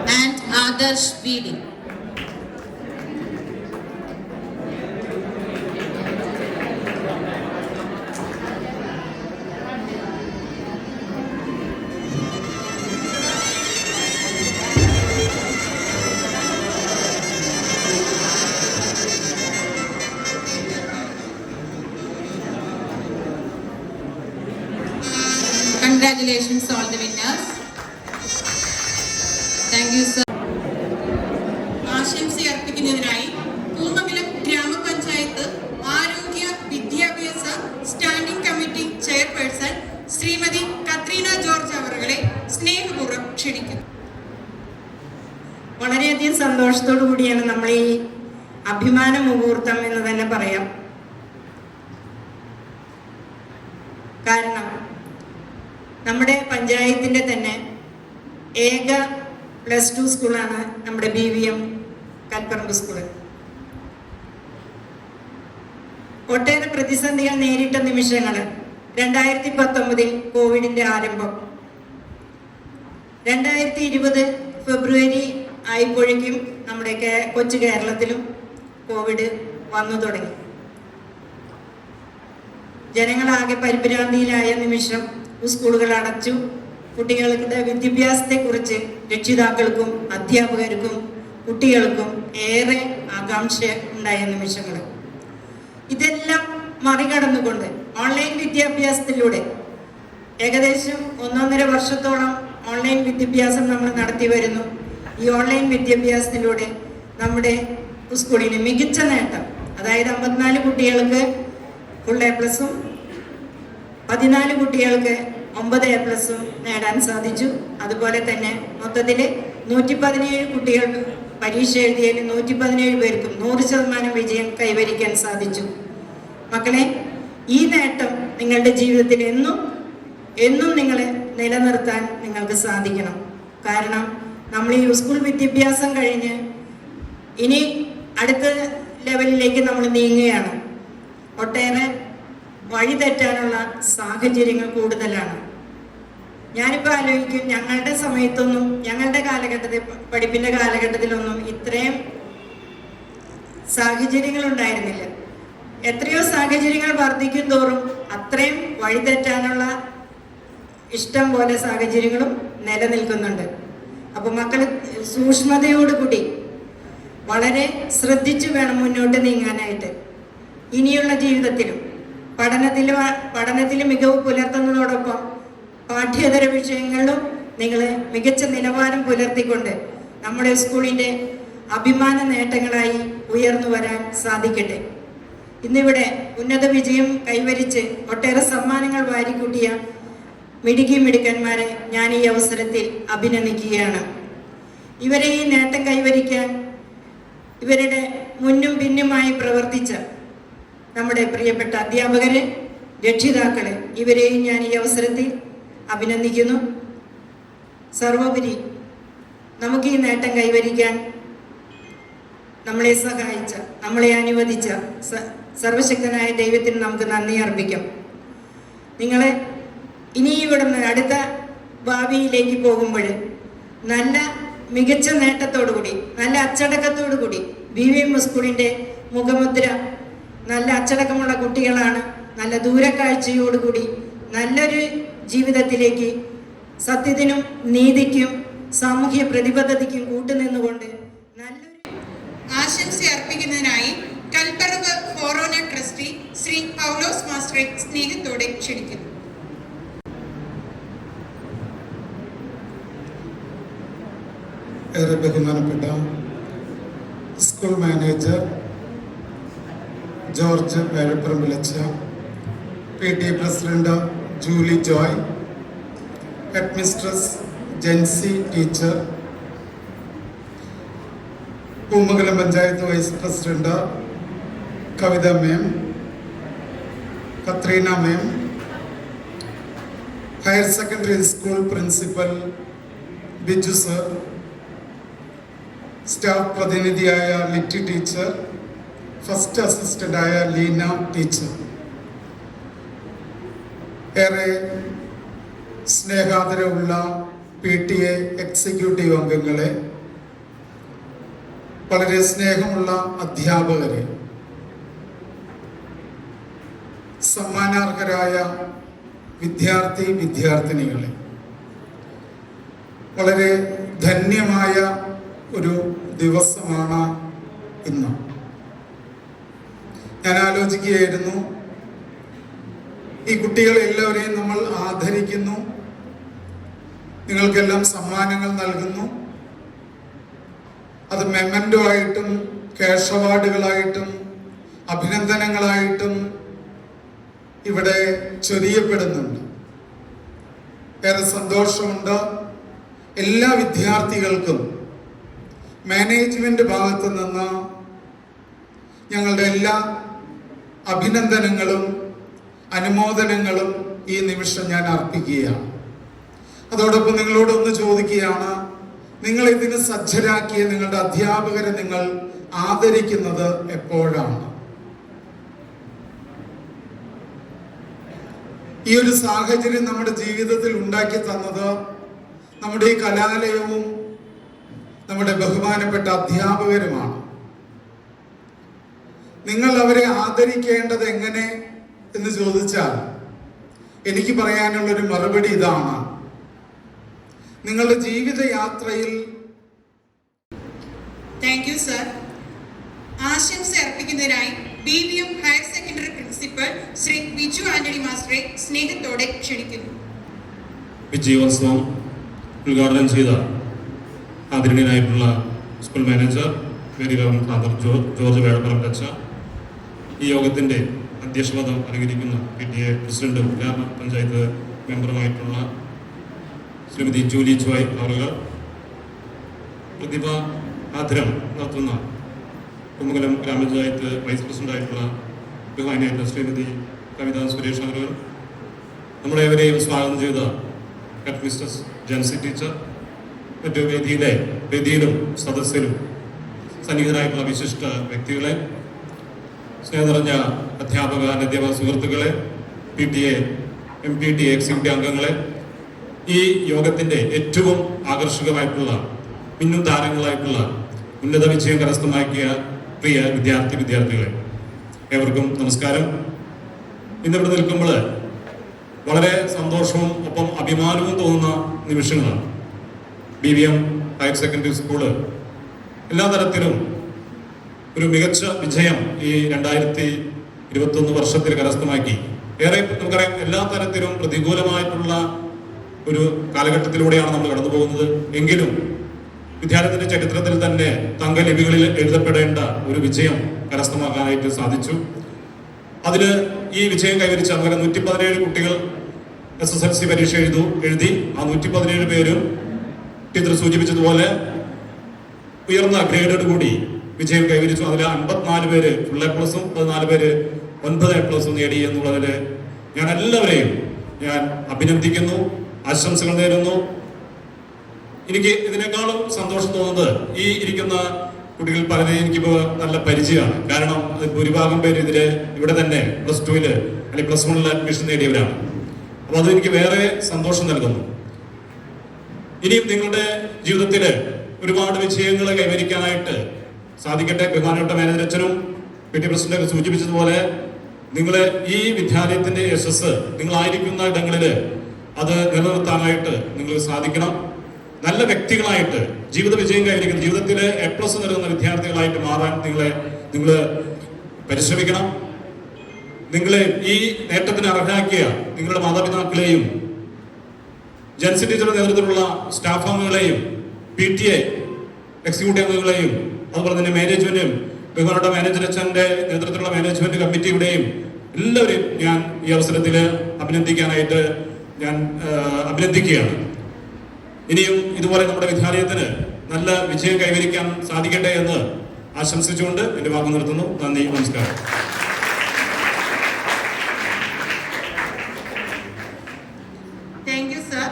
and Adarsh VD. Congratulations all the winners. Thank you sir. ആശംസയർപ്പിക്കുന്നതിനായി പൂമംഗലം ഗ്രാമപഞ്ചായത്ത് ആരോഗ്യ ശ്രീമതി കത്രീന ജോർജ് അവറുകളെ സ്നേഹപൂർവ്വം ക്ഷണിക്കുന്നു. വളരെയധികം സന്തോഷത്തോടു കൂടിയാണ് നമ്മൾ ഈ അഭിമാന മുഹൂർത്തം എന്ന് തന്നെ പറയാം. കാരണം നമ്മുടെ പഞ്ചായത്തിൻ്റെ തന്നെ ഏക +2 സ്കൂളാണ് നമ്മുടെ BVM കൽപ്പറമ്പ് സ്കൂള്. ഒട്ടേറെ പ്രതിസന്ധികൾ നേരിട്ട നിമിഷങ്ങൾ 2019 കോവിഡിന്റെ ആരംഭം, 2020 ഫെബ്രുവരി ആയപ്പോഴേക്കും നമ്മുടെ കൊച്ചു കേരളത്തിലും കോവിഡ് വന്നു തുടങ്ങി. ജനങ്ങളാകെ പരിഭ്രാന്തിയിലായ നിമിഷം സ്കൂളുകൾ അടച്ചു. കുട്ടികളുടെ വിദ്യാഭ്യാസത്തെക്കുറിച്ച് രക്ഷിതാക്കൾക്കും അധ്യാപകർക്കും കുട്ടികൾക്കും ഏറെ ആകാംക്ഷ ഉണ്ടായ നിമിഷങ്ങൾ. ഇതെല്ലാം മറികടന്നുകൊണ്ട് ഓൺലൈൻ വിദ്യാഭ്യാസത്തിലൂടെ ഏകദേശം 1.5 വർഷത്തോളം ഓൺലൈൻ വിദ്യാഭ്യാസം നമ്മൾ നടത്തി വരുന്നു. ഈ ഓൺലൈൻ വിദ്യാഭ്യാസത്തിലൂടെ നമ്മുടെ സ്കൂളിന് മികച്ച നേട്ടം, അതായത് 54 കുട്ടികൾക്ക് ഫുൾ A+ഉം 14 കുട്ടികൾക്ക് 9 A+ഉം നേടാൻ സാധിച്ചു. അതുപോലെ തന്നെ മൊത്തത്തിൽ 117 കുട്ടികൾ പരീക്ഷ എഴുതിയതിൽ 117 പേർക്കും 100% വിജയം കൈവരിക്കാൻ സാധിച്ചു. മക്കളെ, ഈ നേട്ടം നിങ്ങളുടെ ജീവിതത്തിൽ എന്നും നിങ്ങളെ നിലനിർത്താൻ നിങ്ങൾക്ക് സാധിക്കണം. കാരണം നമ്മൾ ഈ സ്കൂൾ വിദ്യാഭ്യാസം കഴിഞ്ഞ് ഇനി അടുത്ത ലെവലിലേക്ക് നമ്മൾ നീങ്ങുകയാണ്. ഒട്ടേറെ വഴി തെറ്റാനുള്ള സാഹചര്യങ്ങൾ കൂടുതലാണ്. ഞാനിപ്പോൾ ആലോചിക്കും, ഞങ്ങളുടെ സമയത്തൊന്നും, ഞങ്ങളുടെ കാലഘട്ടത്തിൽ, പഠിപ്പിൻ്റെ കാലഘട്ടത്തിലൊന്നും ഇത്രയും സാഹചര്യങ്ങൾ ഉണ്ടായിരുന്നില്ല. എത്രയോ സാഹചര്യങ്ങൾ വർദ്ധിക്കും തോറും അത്രയും വഴിതെറ്റാനുള്ള ഇഷ്ടം പോലെ സാഹചര്യങ്ങളും നിലനിൽക്കുന്നുണ്ട്. അപ്പോൾ മക്കൾ സൂക്ഷ്മതയോടുകൂടി വളരെ ശ്രദ്ധിച്ചു വേണം മുന്നോട്ട് നീങ്ങാനായിട്ട്. ഇനിയുള്ള ജീവിതത്തിലും പഠനത്തിൽ മികവ് പുലർത്തുന്നതോടൊപ്പം പാഠ്യേതര വിഷയങ്ങളിലും നിങ്ങൾ മികച്ച നിലവാരം പുലർത്തിക്കൊണ്ട് നമ്മുടെ സ്കൂളിൻ്റെ അഭിമാന നേട്ടങ്ങളായി ഉയർന്നു വരാൻ സാധിക്കട്ടെ. ഇന്നിവിടെ ഉന്നത വിജയം കൈവരിച്ച് ഒട്ടേറെ സമ്മാനങ്ങൾ വാരിക്കൂട്ടിയ മിടുക്കന്മാരെ ഞാൻ ഈ അവസരത്തിൽ അഭിനന്ദിക്കുകയാണ്. ഇവരെ ഈ നേട്ടം കൈവരിക്കാൻ ഇവരുടെ മുന്നും പിന്നുമായി പ്രവർത്തിച്ച നമ്മുടെ പ്രിയപ്പെട്ട അധ്യാപകരെ, രക്ഷിതാക്കളെ, ഇവരെയും ഞാൻ ഈ അവസരത്തിൽ അഭിനന്ദിക്കുന്നു. സർവോപരി നമുക്ക് ഈ നേട്ടം കൈവരിക്കാൻ നമ്മളെ സഹായിച്ച, നമ്മളെ അനുവദിച്ച സർവശക്തനായ ദൈവത്തിന് നമുക്ക് നന്ദി അർപ്പിക്കാം. നിങ്ങളെ ഇനി ഇവിടുന്ന് അടുത്ത ഭാവിയിലേക്ക് പോകുമ്പോൾ നല്ല മികച്ച നേട്ടത്തോടുകൂടി, നല്ല അച്ചടക്കത്തോടുകൂടി BVM സ്കൂളിൻ്റെ മുഖമുദ്ര നല്ല അച്ചടക്കമുള്ള കുട്ടികളാണ്. നല്ല ദൂരക്കാഴ്ചയോടുകൂടി നല്ലൊരു ജീവിതത്തിലേക്ക് സത്യത്തിനും നീതിക്കും സാമൂഹ്യ പ്രതിബദ്ധതയ്ക്കും കൂട്ടുനിന്നുകൊണ്ട് നല്ലൊരു ആശംസ അർപ്പിക്കുന്നതിനായി കൽപ്പറമ്പ് ഫോറോന ട്രസ്റ്റി ശ്രീ പൗലോസ് മാസ്റ്ററെ സ്നേഹത്തോടെ ക്ഷണിക്കുന്നു. ഏറെ ബഹുമാനപ്പെട്ട സ്കൂൾ മാനേജർ ജോർജ് വേഴപ്പറമ്പിലച്ച, PTA president Julie Joy, head mistress Jency teacher, Poomangalam panchayat vice president Kavitha ma'am, Katrina ma'am, higher secondary school principal Biju sir, staff പ്രതിനിധിയായ ലിറ്റി ടീച്ചർ, ഫസ്റ്റ് അസിസ്റ്റന്റായ ലീന ടീച്ചർ, ഏറെ സ്നേഹാദരവുള്ള PTA എക്സിക്യൂട്ടീവ് അംഗങ്ങളെ, വളരെ സ്നേഹമുള്ള അധ്യാപകരെ, സമ്മാനാർഹരായ വിദ്യാർത്ഥിനികളെ, വളരെ ധന്യമായ ഒരു ദിവസമാണ് ഇന്ന്. ഞാൻ ആലോചിക്കുകയായിരുന്നു, ഈ കുട്ടികളെല്ലാവരെയും നമ്മൾ ആദരിക്കുന്നു, നിങ്ങൾക്കെല്ലാം സമ്മാനങ്ങൾ നൽകുന്നു. അത് മെമ്മൻറ്റോ ആയിട്ടും ക്യാഷ് അവാർഡുകളായിട്ടും അഭിനന്ദനങ്ങളായിട്ടും ഇവിടെ ചൊരിയപ്പെടുന്നുണ്ട്. ഏറെ സന്തോഷമുണ്ട്. എല്ലാ വിദ്യാർത്ഥികൾക്കും മാനേജ്മെന്റ് ഭാഗത്തു നിന്ന് ഞങ്ങളുടെ എല്ലാ അഭിനന്ദനങ്ങളും അനുമോദനങ്ങളും ഈ നിമിഷം ഞാൻ അർപ്പിക്കുകയാണ്. അതോടൊപ്പം നിങ്ങളോടൊന്ന് ചോദിക്കുകയാണ്, നിങ്ങൾ ഇതിന് സജ്ജരാക്കിയ നിങ്ങളുടെ അധ്യാപകരെ നിങ്ങൾ ആദരിക്കുന്നത് എപ്പോഴാണ്? ഈ ഒരു സാഹചര്യം നമ്മുടെ ജീവിതത്തിൽ ഉണ്ടാക്കി തന്നത് നമ്മുടെ ഈ കലാലയവും നമ്മുടെ ബഹുമാനപ്പെട്ട അധ്യാപകരുമാണ്. നിങ്ങൾ അവരെ ആദരിക്കേണ്ടത് എങ്ങനെ എന്ന് ചോദിച്ചാൽ എനിക്ക് പറയാനുള്ളൊരു മറുപടി ഇതാണ്. നിങ്ങളുടെ ജീവിതയാത്രയിൽ താങ്ക് യു സർ. ആശംസ അർപ്പിക്കുന്നതിനായി BVM higher secondary principal Shri Biju Antony മാസ്റ്ററെ സ്നേഹത്തോടെ ക്ഷണിക്കുന്നു. വിജയോത്സവം ഉദ്ഘാടനം ചെയ്ത ആദരണീയനായിട്ടുള്ള school manager very reverend father George വേഴപ്പറമ്പച്ച, ഈ യോഗത്തിൻ്റെ അധ്യക്ഷപദം അലങ്കരിക്കുന്ന PTA പ്രസിഡന്റും ഗ്രാമപഞ്ചായത്ത് മെമ്പറുമായിട്ടുള്ള ശ്രീമതി ജൂലി ജോയ് അവറുകൾ, പ്രതിഭ ആദരം നടത്തുന്ന കുമ്മകലം ഗ്രാമപഞ്ചായത്ത് വൈസ് പ്രസിഡന്റായിട്ടുള്ള ബഹുമാനിയായിട്ടുള്ള ശ്രീമതി കവിത സുരേഷ് അവറുകൾ, നമ്മളേവരെയും സ്വാഗതം ചെയ്ത ഹെഡ് മിസ്റ്റസ് ജൻസി ടീച്ചർ, മറ്റു വേദിയിലും സദസ്യരും സന്നിഹിതരായിട്ടുള്ള വിശിഷ്ട വ്യക്തികളെ, സ്നേഹം നിറഞ്ഞ അധ്യാപക അനധ്യാപക സുഹൃത്തുക്കളെ, PTA MPTA എക്സിക്യൂട്ടീവ് അംഗങ്ങളെ, ഈ യോഗത്തിൻ്റെ ഏറ്റവും ആകർഷകമായിട്ടുള്ള മിന്നും താരങ്ങളായിട്ടുള്ള ഉന്നത വിജയം കരസ്ഥമാക്കിയ പ്രിയ വിദ്യാർത്ഥികളെ, ഏവർക്കും നമസ്കാരം. ഇന്നിവിടെ നിൽക്കുമ്പോൾ വളരെ സന്തോഷവും ഒപ്പം അഭിമാനവും തോന്നുന്ന നിമിഷങ്ങളാണ്. BVM ഹയർ സെക്കൻഡറി സ്കൂള് എല്ലാ തരത്തിലും ഒരു മികച്ച വിജയം ഈ 2021 വർഷത്തിൽ കരസ്ഥമാക്കി. ഏറെ നമുക്കറിയാം, എല്ലാ തരത്തിലും പ്രതികൂലമായിട്ടുള്ള ഒരു കാലഘട്ടത്തിലൂടെയാണ് നമ്മൾ കടന്നു പോകുന്നത്. എങ്കിലും വിദ്യാലയത്തിന്റെ ചരിത്രത്തിൽ തന്നെ തങ്കലിപികളിൽ എഴുതപ്പെടേണ്ട ഒരു വിജയം കരസ്ഥമാക്കാനായിട്ട് സാധിച്ചു. അതില് ഈ വിജയം കൈവരിച്ച അതുപോലെ 117 കുട്ടികൾ SSLC പരീക്ഷ എഴുതി. ആ 117 പേരും ടീച്ചർ സൂചിപ്പിച്ചതുപോലെ ഉയർന്ന ഗ്രേഡോട് കൂടി വിജയം കൈവരിച്ചു. അതിൽ 54 പേര് ഫുൾ A+, 14 പേര് 9 A+ നേടി എന്നുള്ളതിൽ ഞാൻ എല്ലാവരെയും അഭിനന്ദിക്കുന്നു, ആശംസകൾ നേരുന്നു. എനിക്ക് ഇതിനേക്കാളും സന്തോഷം തോന്നുന്നത് ഈ ഇരിക്കുന്ന കുട്ടികൾ പലരെയും എനിക്കിപ്പോൾ നല്ല പരിചയമാണ്. കാരണം ഭൂരിഭാഗം പേര് ഇവിടെ തന്നെ +2 അല്ലെങ്കിൽ +1 അഡ്മിഷൻ നേടിയവരാണ്. അപ്പോൾ അത് എനിക്ക് വേറെ സന്തോഷം നൽകുന്നു. ഇനിയും നിങ്ങളുടെ ജീവിതത്തിൽ ഒരുപാട് വിജയങ്ങൾ കൈവരിക്കാനായിട്ട് സാധിക്കട്ടെ. ബഹുമാനപ്പെട്ട മാനേജർ അച്ഛനും PTA പ്രസിഡന്റ് സൂചിപ്പിച്ചതുപോലെ നിങ്ങൾ ഈ വിദ്യാലയത്തിന്റെ യശസ് നിങ്ങളായിരിക്കുന്ന ഇടങ്ങളിൽ അത് നിലനിർത്താനായിട്ട് നിങ്ങൾക്ക് സാധിക്കണം. നല്ല വ്യക്തികളായിട്ട് ജീവിത വിജയം കൈവരിക്കുന്ന ജീവിതത്തിൽ A+ നൽകുന്ന വിദ്യാർത്ഥികളായിട്ട് മാറാൻ നിങ്ങൾ പരിശ്രമിക്കണം. നിങ്ങളെ ഈ നേട്ടത്തിന് അർഹരാക്കിയ നിങ്ങളുടെ മാതാപിതാക്കളെയും ജൻസി ടീച്ചറുടെ നേതൃത്വത്തിലുള്ള സ്റ്റാഫ് അംഗങ്ങളെയും PTA എക്സിക്യൂട്ടീവ് അംഗങ്ങളെയും അതുപോലെ തന്നെ മാനേജ്മെന്റും ബഹുമാനപ്പെട്ട മാനേജർ അച്ഛൻ്റെ നേതൃത്വത്തിലുള്ള മാനേജ്മെന്റ് കമ്മിറ്റിയുടെയും എല്ലാവരെയും ഞാൻ ഈ അവസരത്തിൽ അഭിനന്ദിക്കുകയാണ്. ഇനിയും ഇതുപോലെ നമ്മുടെ വിദ്യാലയത്തിന് നല്ല വിജയം കൈവരിക്കാൻ സാധിക്കട്ടെ എന്ന് ആശംസിച്ചുകൊണ്ട് എൻ്റെ വാക്ക് നിർത്തുന്നു. നന്ദി, നമസ്കാരം. Thank you sir.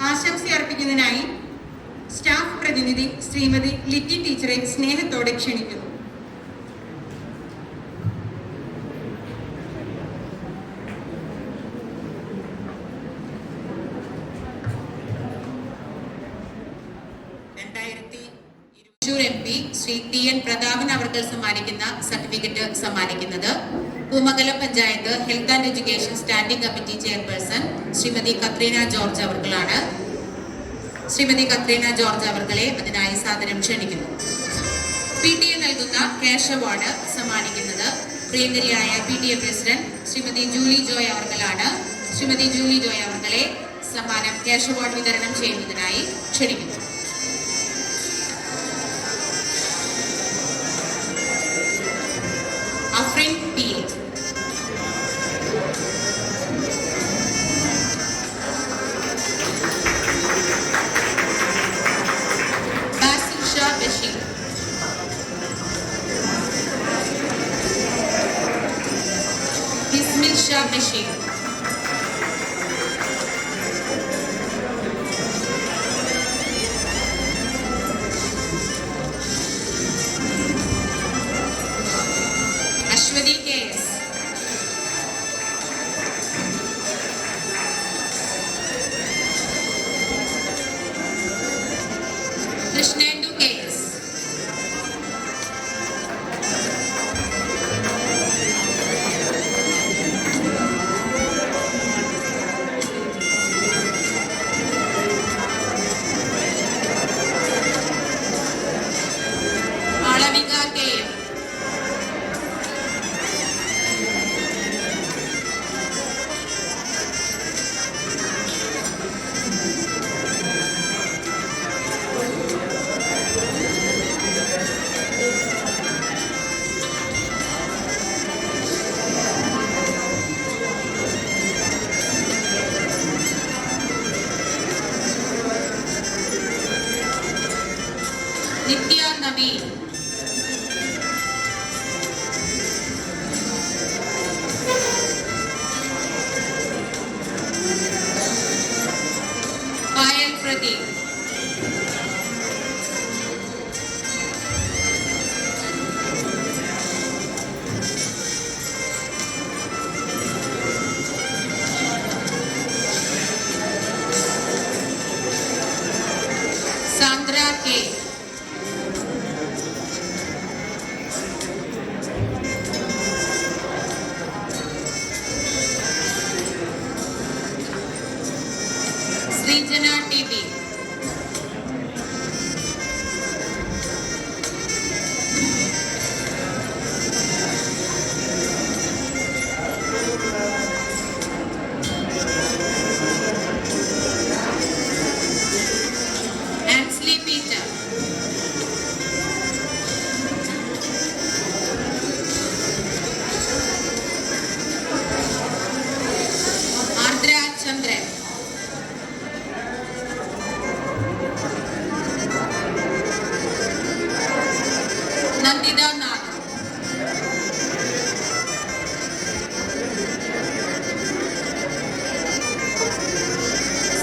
ആശംസ അർപ്പിക്കുന്നതിനായി സ്റ്റാഫ് പ്രതിനിധി ശ്രീമതി ലിറ്റി ടീച്ചറെ സ്നേഹത്തോടെ ക്ഷണിക്കുന്നു. MP ശ്രീ TN പ്രതാപൻ അവർകൾ സമ്മാനിക്കുന്ന സർട്ടിഫിക്കറ്റ് സമ്മാനിക്കുന്നത് Poomangalam panchayat health and education standing committee chairperson Shrimati Katrina George അവർകളാണ്. ശ്രീമതി കത്രീന ജോർജ് അവർകളെ അതിനായി സാദരം ക്ഷണിക്കുന്നു. PTA നൽകുന്ന ക്യാഷ് അവാർഡ് സമ്മാനിക്കുന്നത് പ്രിയങ്കരിയായ PTA president Shrimati Julie Joy അവർകളാണ്. ശ്രീമതി ജൂലി ജോയ് അവർകളെ സമ്മാനം ക്യാഷ് അവാർഡ് വിതരണം ചെയ്യുന്നതിനായി ക്ഷണിക്കുന്നു. Afrin PH Nisha Basheer. Ashwathi K S. Krishnendu K S. Malavika K M. Nithya Naveen. Payal Pradeep. Sandra K. Sreejana T V. Ansley Peter. Ardra Chandran. Nanditha Nath.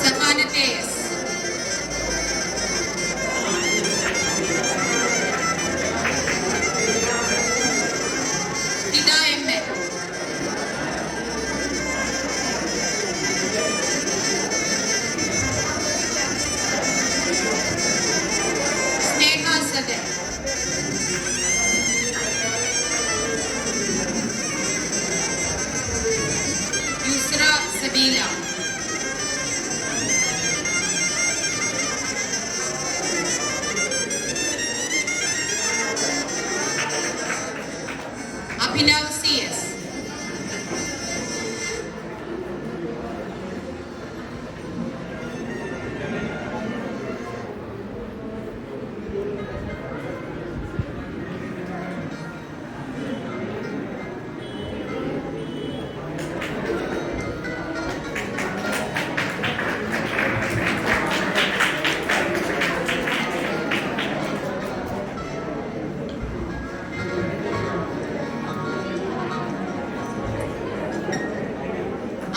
Sahana K S. Pitha M A. Sneha Sadan. Yusra Sabeela. Abhinav C S.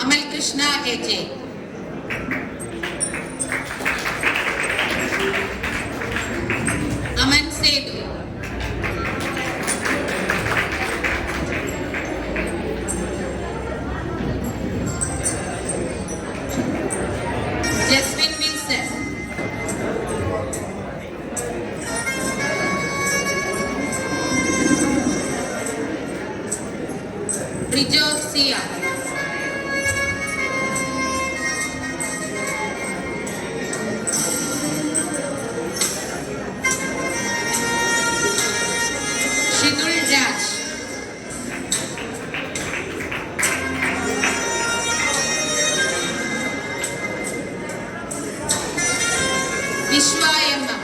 Amal Krishna A J. Aman Sethu. Jaswin Vincent. Rijo Siya. Shithul Raj. Vishwa M M.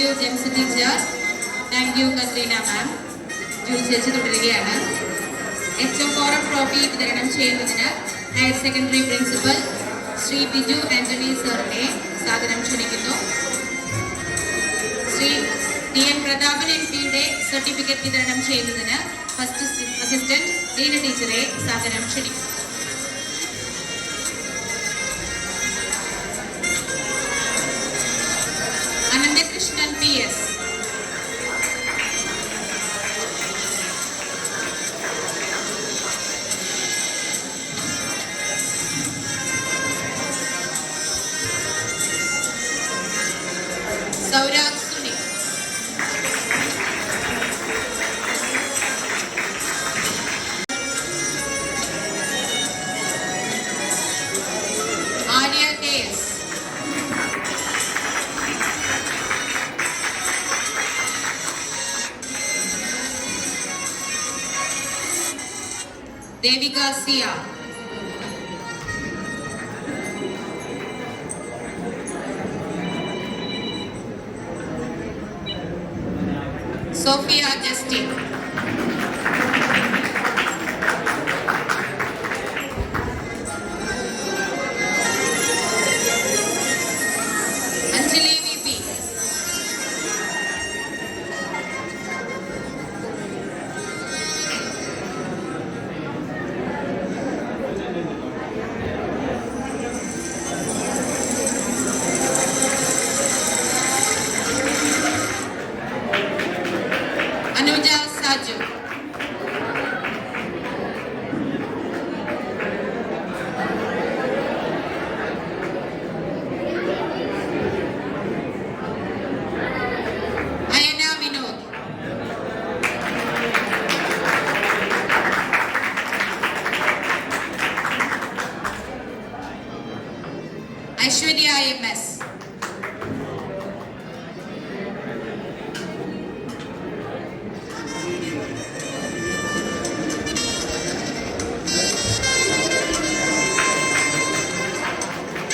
യു Jency teacher. Thank you Katrina ma'am. Julie ചേച്ചി തുടരുകയാണ്. HM4 trophy വിതരണം ചെയ്യുന്നതിന് higher secondary principal Shri Biju Antony സാറിനെ സാദരം ക്ഷണിക്കുന്നു. Shri DN Prathapan MP-യുടെ certificate വിതരണം ചെയ്യുന്നതിന് ഫസ്റ്റ് അസിസ്റ്റന്റ് ഡീന ടീച്ചറെ സാദരം ക്ഷണിക്കുന്നു. Ananthakrishnan PS. Sourag Suni. Arya KS. Devika Siya. Sophia Justin. Anjali VP. Anuja Saju. Ayana Vinod. Aishwarya MS.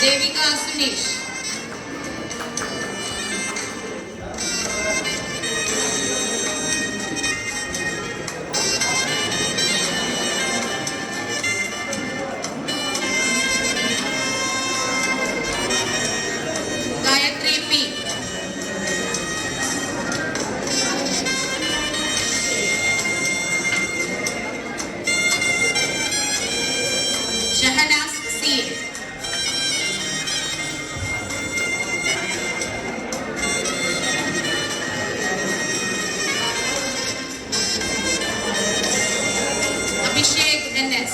Devika Suneesh. Gayathri P. Shahanas CA. Abhishek NS.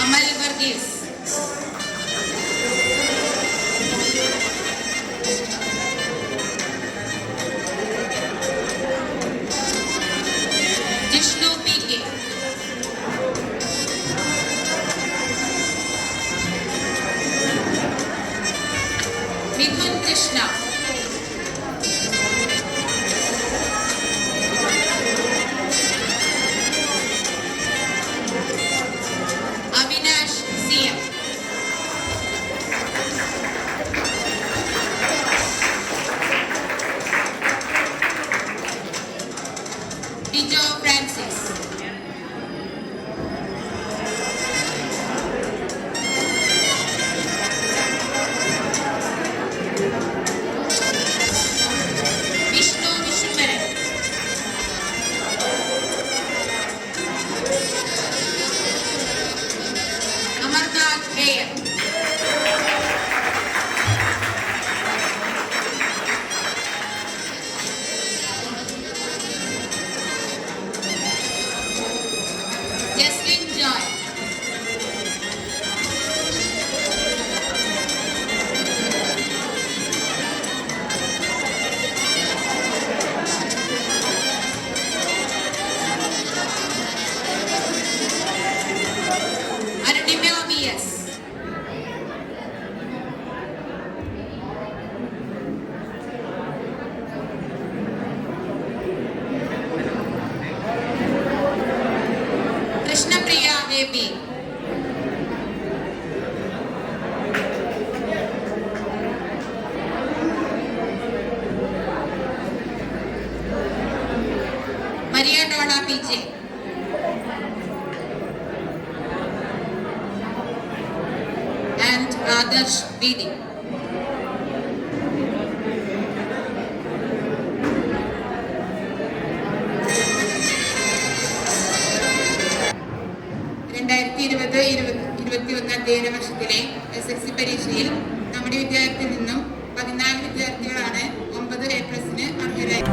Amal Varghese. Jishnu PK. Mithun Krishna. Avinash CM. Dijo Francis. Vishnu Vishwambharan. Amarnath AM. Jaslin Joy. Arunima VS. Adarsh വീതി. അധ്യയന വർഷത്തിലെ SSLC പരീക്ഷയിൽ നമ്മുടെ വിദ്യാലയത്തിൽ നിന്നും 14 വിദ്യാർത്ഥികളാണ് 9 A+ന് അർഹരായി.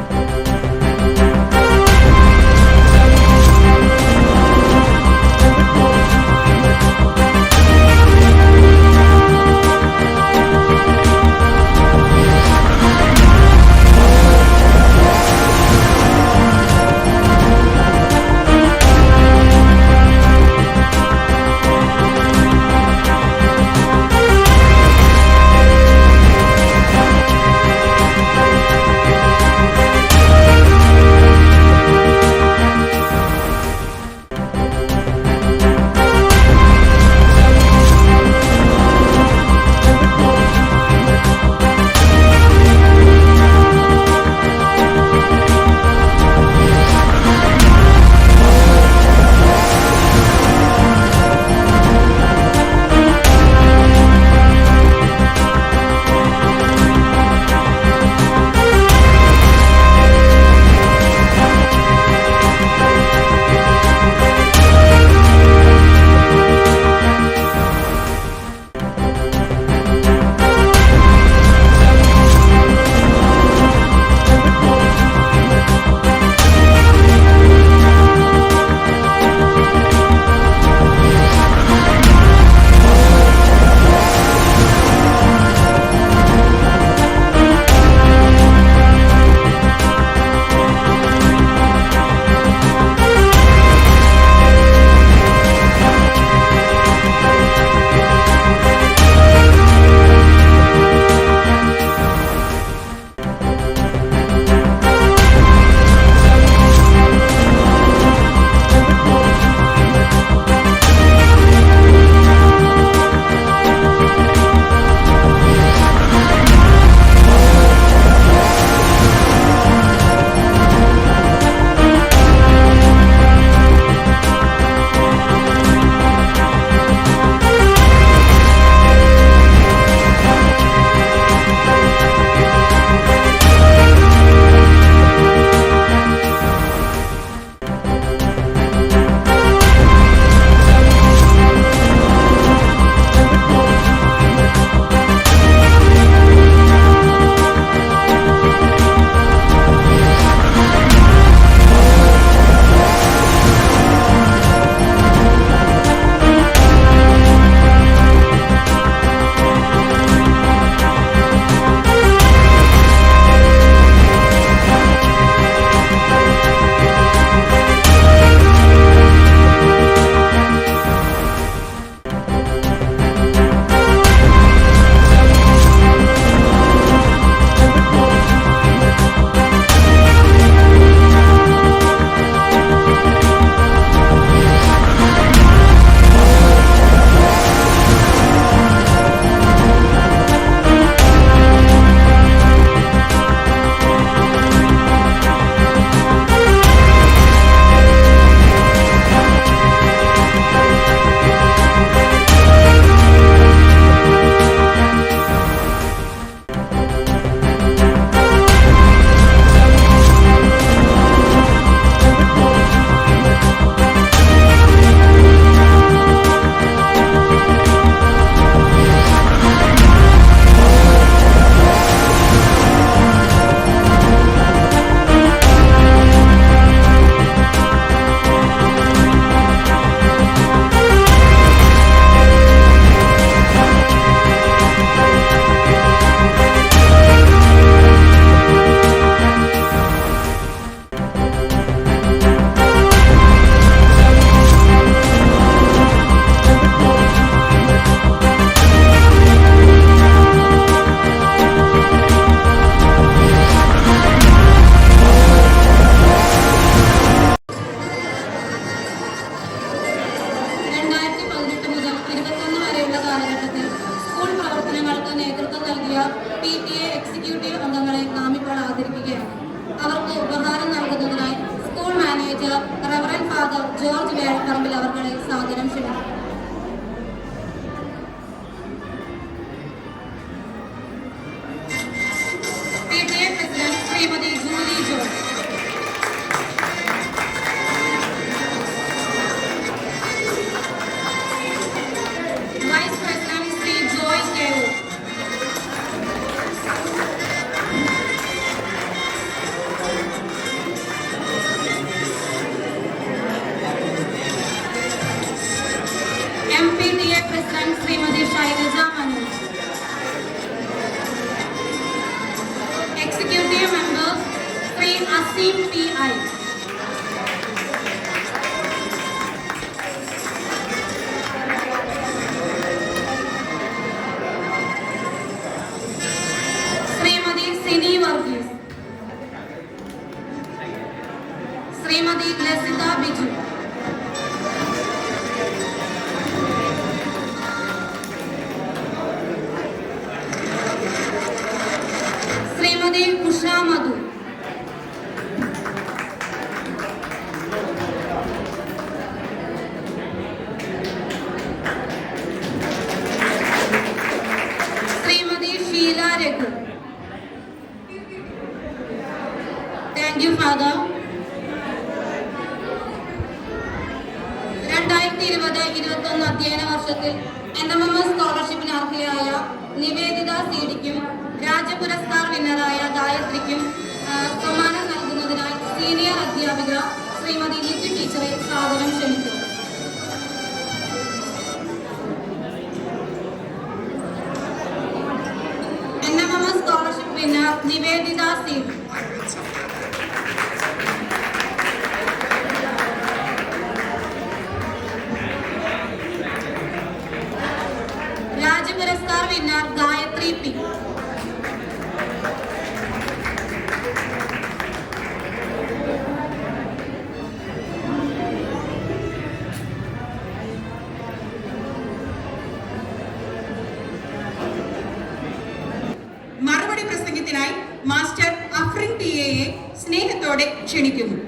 PTA എക്സിക്യൂട്ടീവ് അംഗങ്ങളെ നാം ഇപ്പോൾ ആദരിക്കുകയാണ്. അവർക്ക് ഉപഹാരം നൽകുന്നതിനായി school manager reverend father George Vezhapparambil അവർകളെ സാദരം ക്ഷണിക്കുന്നു. പതാക. 2020-21 അധ്യയന വർഷത്തിൽ NMMS സ്കോളർഷിപ്പിന് അർഹയായ നിവേദിത സിഡിക്കും രാജ്യപുരസ്കാർ വിന്നറായ ഗായത്രിക്കും സമ്മാനം നൽകുന്നതിനായി സീനിയർ അധ്യാപിക ശ്രീമതി ലിജി ടീച്ചറെ സാദരം ക്ഷണിച്ചു. NMMS scholarship winner Niveditha Sid. Rajya Puraskar winner Gayathri P. മറുപടി പ്രസംഗത്തിനായി മാസ്റ്റർ അഫ്രിൻ ടിയെ സ്നേഹത്തോടെ ക്ഷണിക്കുന്നു.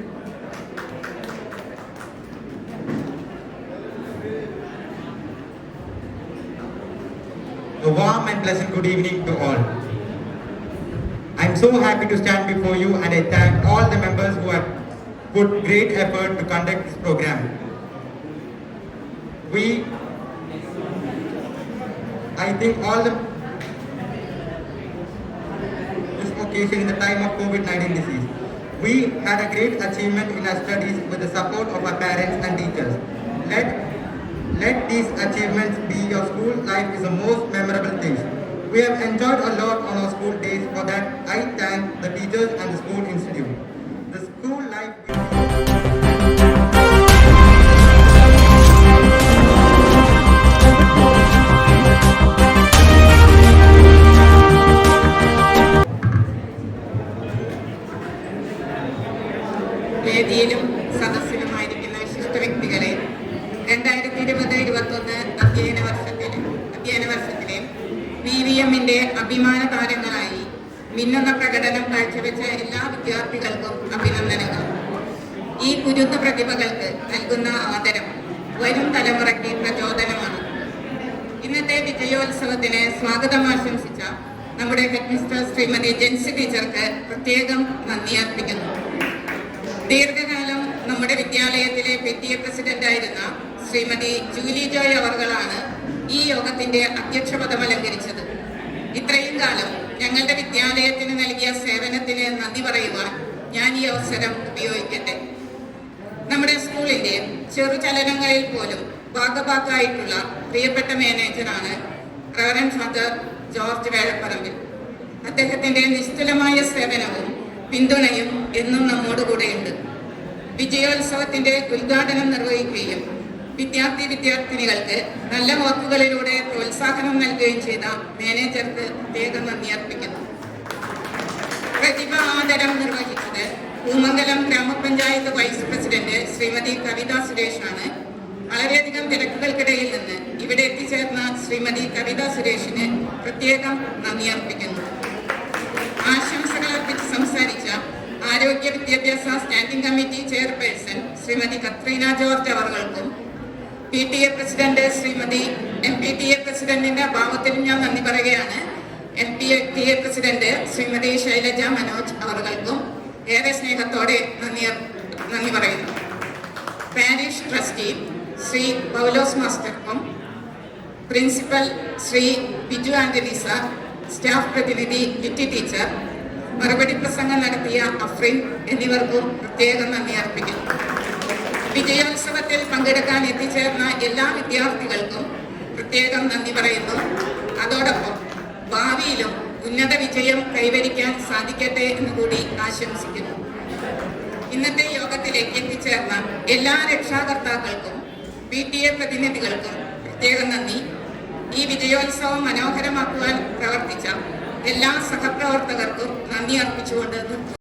A warm and pleasant good evening to all. I am so happy to stand before you, and I thank all the members who have put great effort to conduct this program. I think this occasion in the time of COVID-19 disease, we had a great achievement in our studies with the support of our parents and teachers. Let these achievements be your school life is the most memorable thing. We have enjoyed a lot on our school days. For that, I thank the teachers and the school institute. The school life. വേദിയിലും സദസ്സിലുമായിരിക്കുന്ന വിശിഷ്ട വ്യക്തികളെ 2020-21 അധ്യയന വർഷത്തിലെ BVM-ന്റെ അഭിമാന താരങ്ങളായി മിന്നുന്ന പ്രകടനം കാഴ്ചവെച്ച എല്ലാ വിദ്യാർത്ഥികൾക്കും അഭിനന്ദനങ്ങൾ. ഈ കുരുന്ന പ്രതിഭകൾക്ക് നൽകുന്ന ആദരം വരും തലമുറയ്ക്ക് പ്രചോദനമാണ്. ഇന്നത്തെ വിജയോത്സവത്തിന് സ്വാഗതം ആശംസിച്ച നമ്മുടെ ഹെഡ്മിസ്റ്റർ ശ്രീമതി ജെൻസി ടീച്ചർക്ക് പ്രത്യേകം നന്ദി അർപ്പിക്കുന്നു. ദീർഘകാലം നമ്മുടെ വിദ്യാലയത്തിലെ PTA പ്രസിഡന്റായിരുന്ന ശ്രീമതി ജൂലി ജോയ് അവർകളാണ് ഈ യോഗത്തിന്റെ അധ്യക്ഷപദം അലങ്കരിച്ചത്. ഇത്രയും കാലം ഞങ്ങളുടെ വിദ്യാലയത്തിന് നൽകിയ സേവനത്തിന് നന്ദി പറയുവാൻ ഞാൻ ഈ അവസരം ഉപയോഗിക്കട്ടെ. നമ്മുടെ സ്കൂളിന്റെ ചെറുചലനങ്ങളിൽ പോലും ഭാഗഭാക്കായിട്ടുള്ള പ്രിയപ്പെട്ട മാനേജറാണ് റവറൻഡ് ഫാദർ ജോർജ് വേഴപ്പറമ്പിൽ. അദ്ദേഹത്തിന്റെ നിശ്ചലമായ സേവനവും പിന്തുണയും എന്നും നമ്മോടുകൂടെയുണ്ട്. വിജയോത്സവത്തിന്റെ ഉദ്ഘാടനം നിർവഹിക്കുകയും വിദ്യാർത്ഥിനികൾക്ക് നല്ല വാക്കുകളിലൂടെ പ്രോത്സാഹനം നൽകുകയും ചെയ്ത മാനേജർക്ക് പ്രത്യേകം നന്ദി അർപ്പിക്കുന്നു. പ്രതിഭ ആദരം നിർവഹിച്ചത് പൂമംഗലം ഗ്രാമപഞ്ചായത്ത് വൈസ് പ്രസിഡന്റ് ശ്രീമതി കവിത സുരേഷാണ്. വളരെയധികം തിരക്കുകൾക്കിടയിൽ നിന്ന് ഇവിടെ എത്തിച്ചേർന്ന ശ്രീമതി കവിത സുരേഷിന് പ്രത്യേകം നന്ദി അർപ്പിക്കുന്നു. ആശംസകൾ അർപ്പിച്ച് സംസാരിച്ച ആരോഗ്യ വിദ്യാഭ്യാസ standing committee chairperson Shrimati Katrina George അവർകൾക്കും PTA പ്രസിഡന്റ് ശ്രീമതി MPTA പ്രസിഡന്റിന്റെ അഭാവത്തിലും ഞാൻ നന്ദി പറയുകയാണ്. MPTA പ്രസിഡന്റ് ശ്രീമതി ശൈലജ മനോജ് അവർകൾക്കും ഏറെ സ്നേഹത്തോടെ നന്ദി പറയുന്നു. പാരിഷ് ട്രസ്റ്റി ശ്രീ പൗലോസ് മാസ്റ്റർക്കും principal Shri Biju Antony sir, staff പ്രതിനിധി ലിറ്റി ടീച്ചർ, മറുപടി പ്രസംഗം നടത്തിയ അഫ്രിൻ എന്നിവർക്കും പ്രത്യേകം നന്ദി അർപ്പിക്കുന്നു. വിജയോത്സവത്തിൽ പങ്കെടുക്കാൻ എത്തിച്ചേർന്ന എല്ലാ വിദ്യാർത്ഥികൾക്കും പ്രത്യേകം നന്ദി പറയുന്നു. അതോടൊപ്പം ഭാവിയിലും ഉന്നത വിജയം കൈവരിക്കാൻ സാധിക്കട്ടെ എന്ന് കൂടി ആശംസിക്കുന്നു. ഇന്നത്തെ യോഗത്തിലേക്ക് എത്തിച്ചേർന്ന എല്ലാ രക്ഷാകർത്താക്കൾക്കും PTA പ്രതിനിധികൾക്കും പ്രത്യേകം നന്ദി. ഈ വിജയോത്സവം മനോഹരമാക്കുവാൻ പ്രവർത്തിച്ച എല്ലാ സഹപ്രവർത്തകർക്കും നന്ദി അർപ്പിച്ചുകൊണ്ട് നിർത്തുന്നു.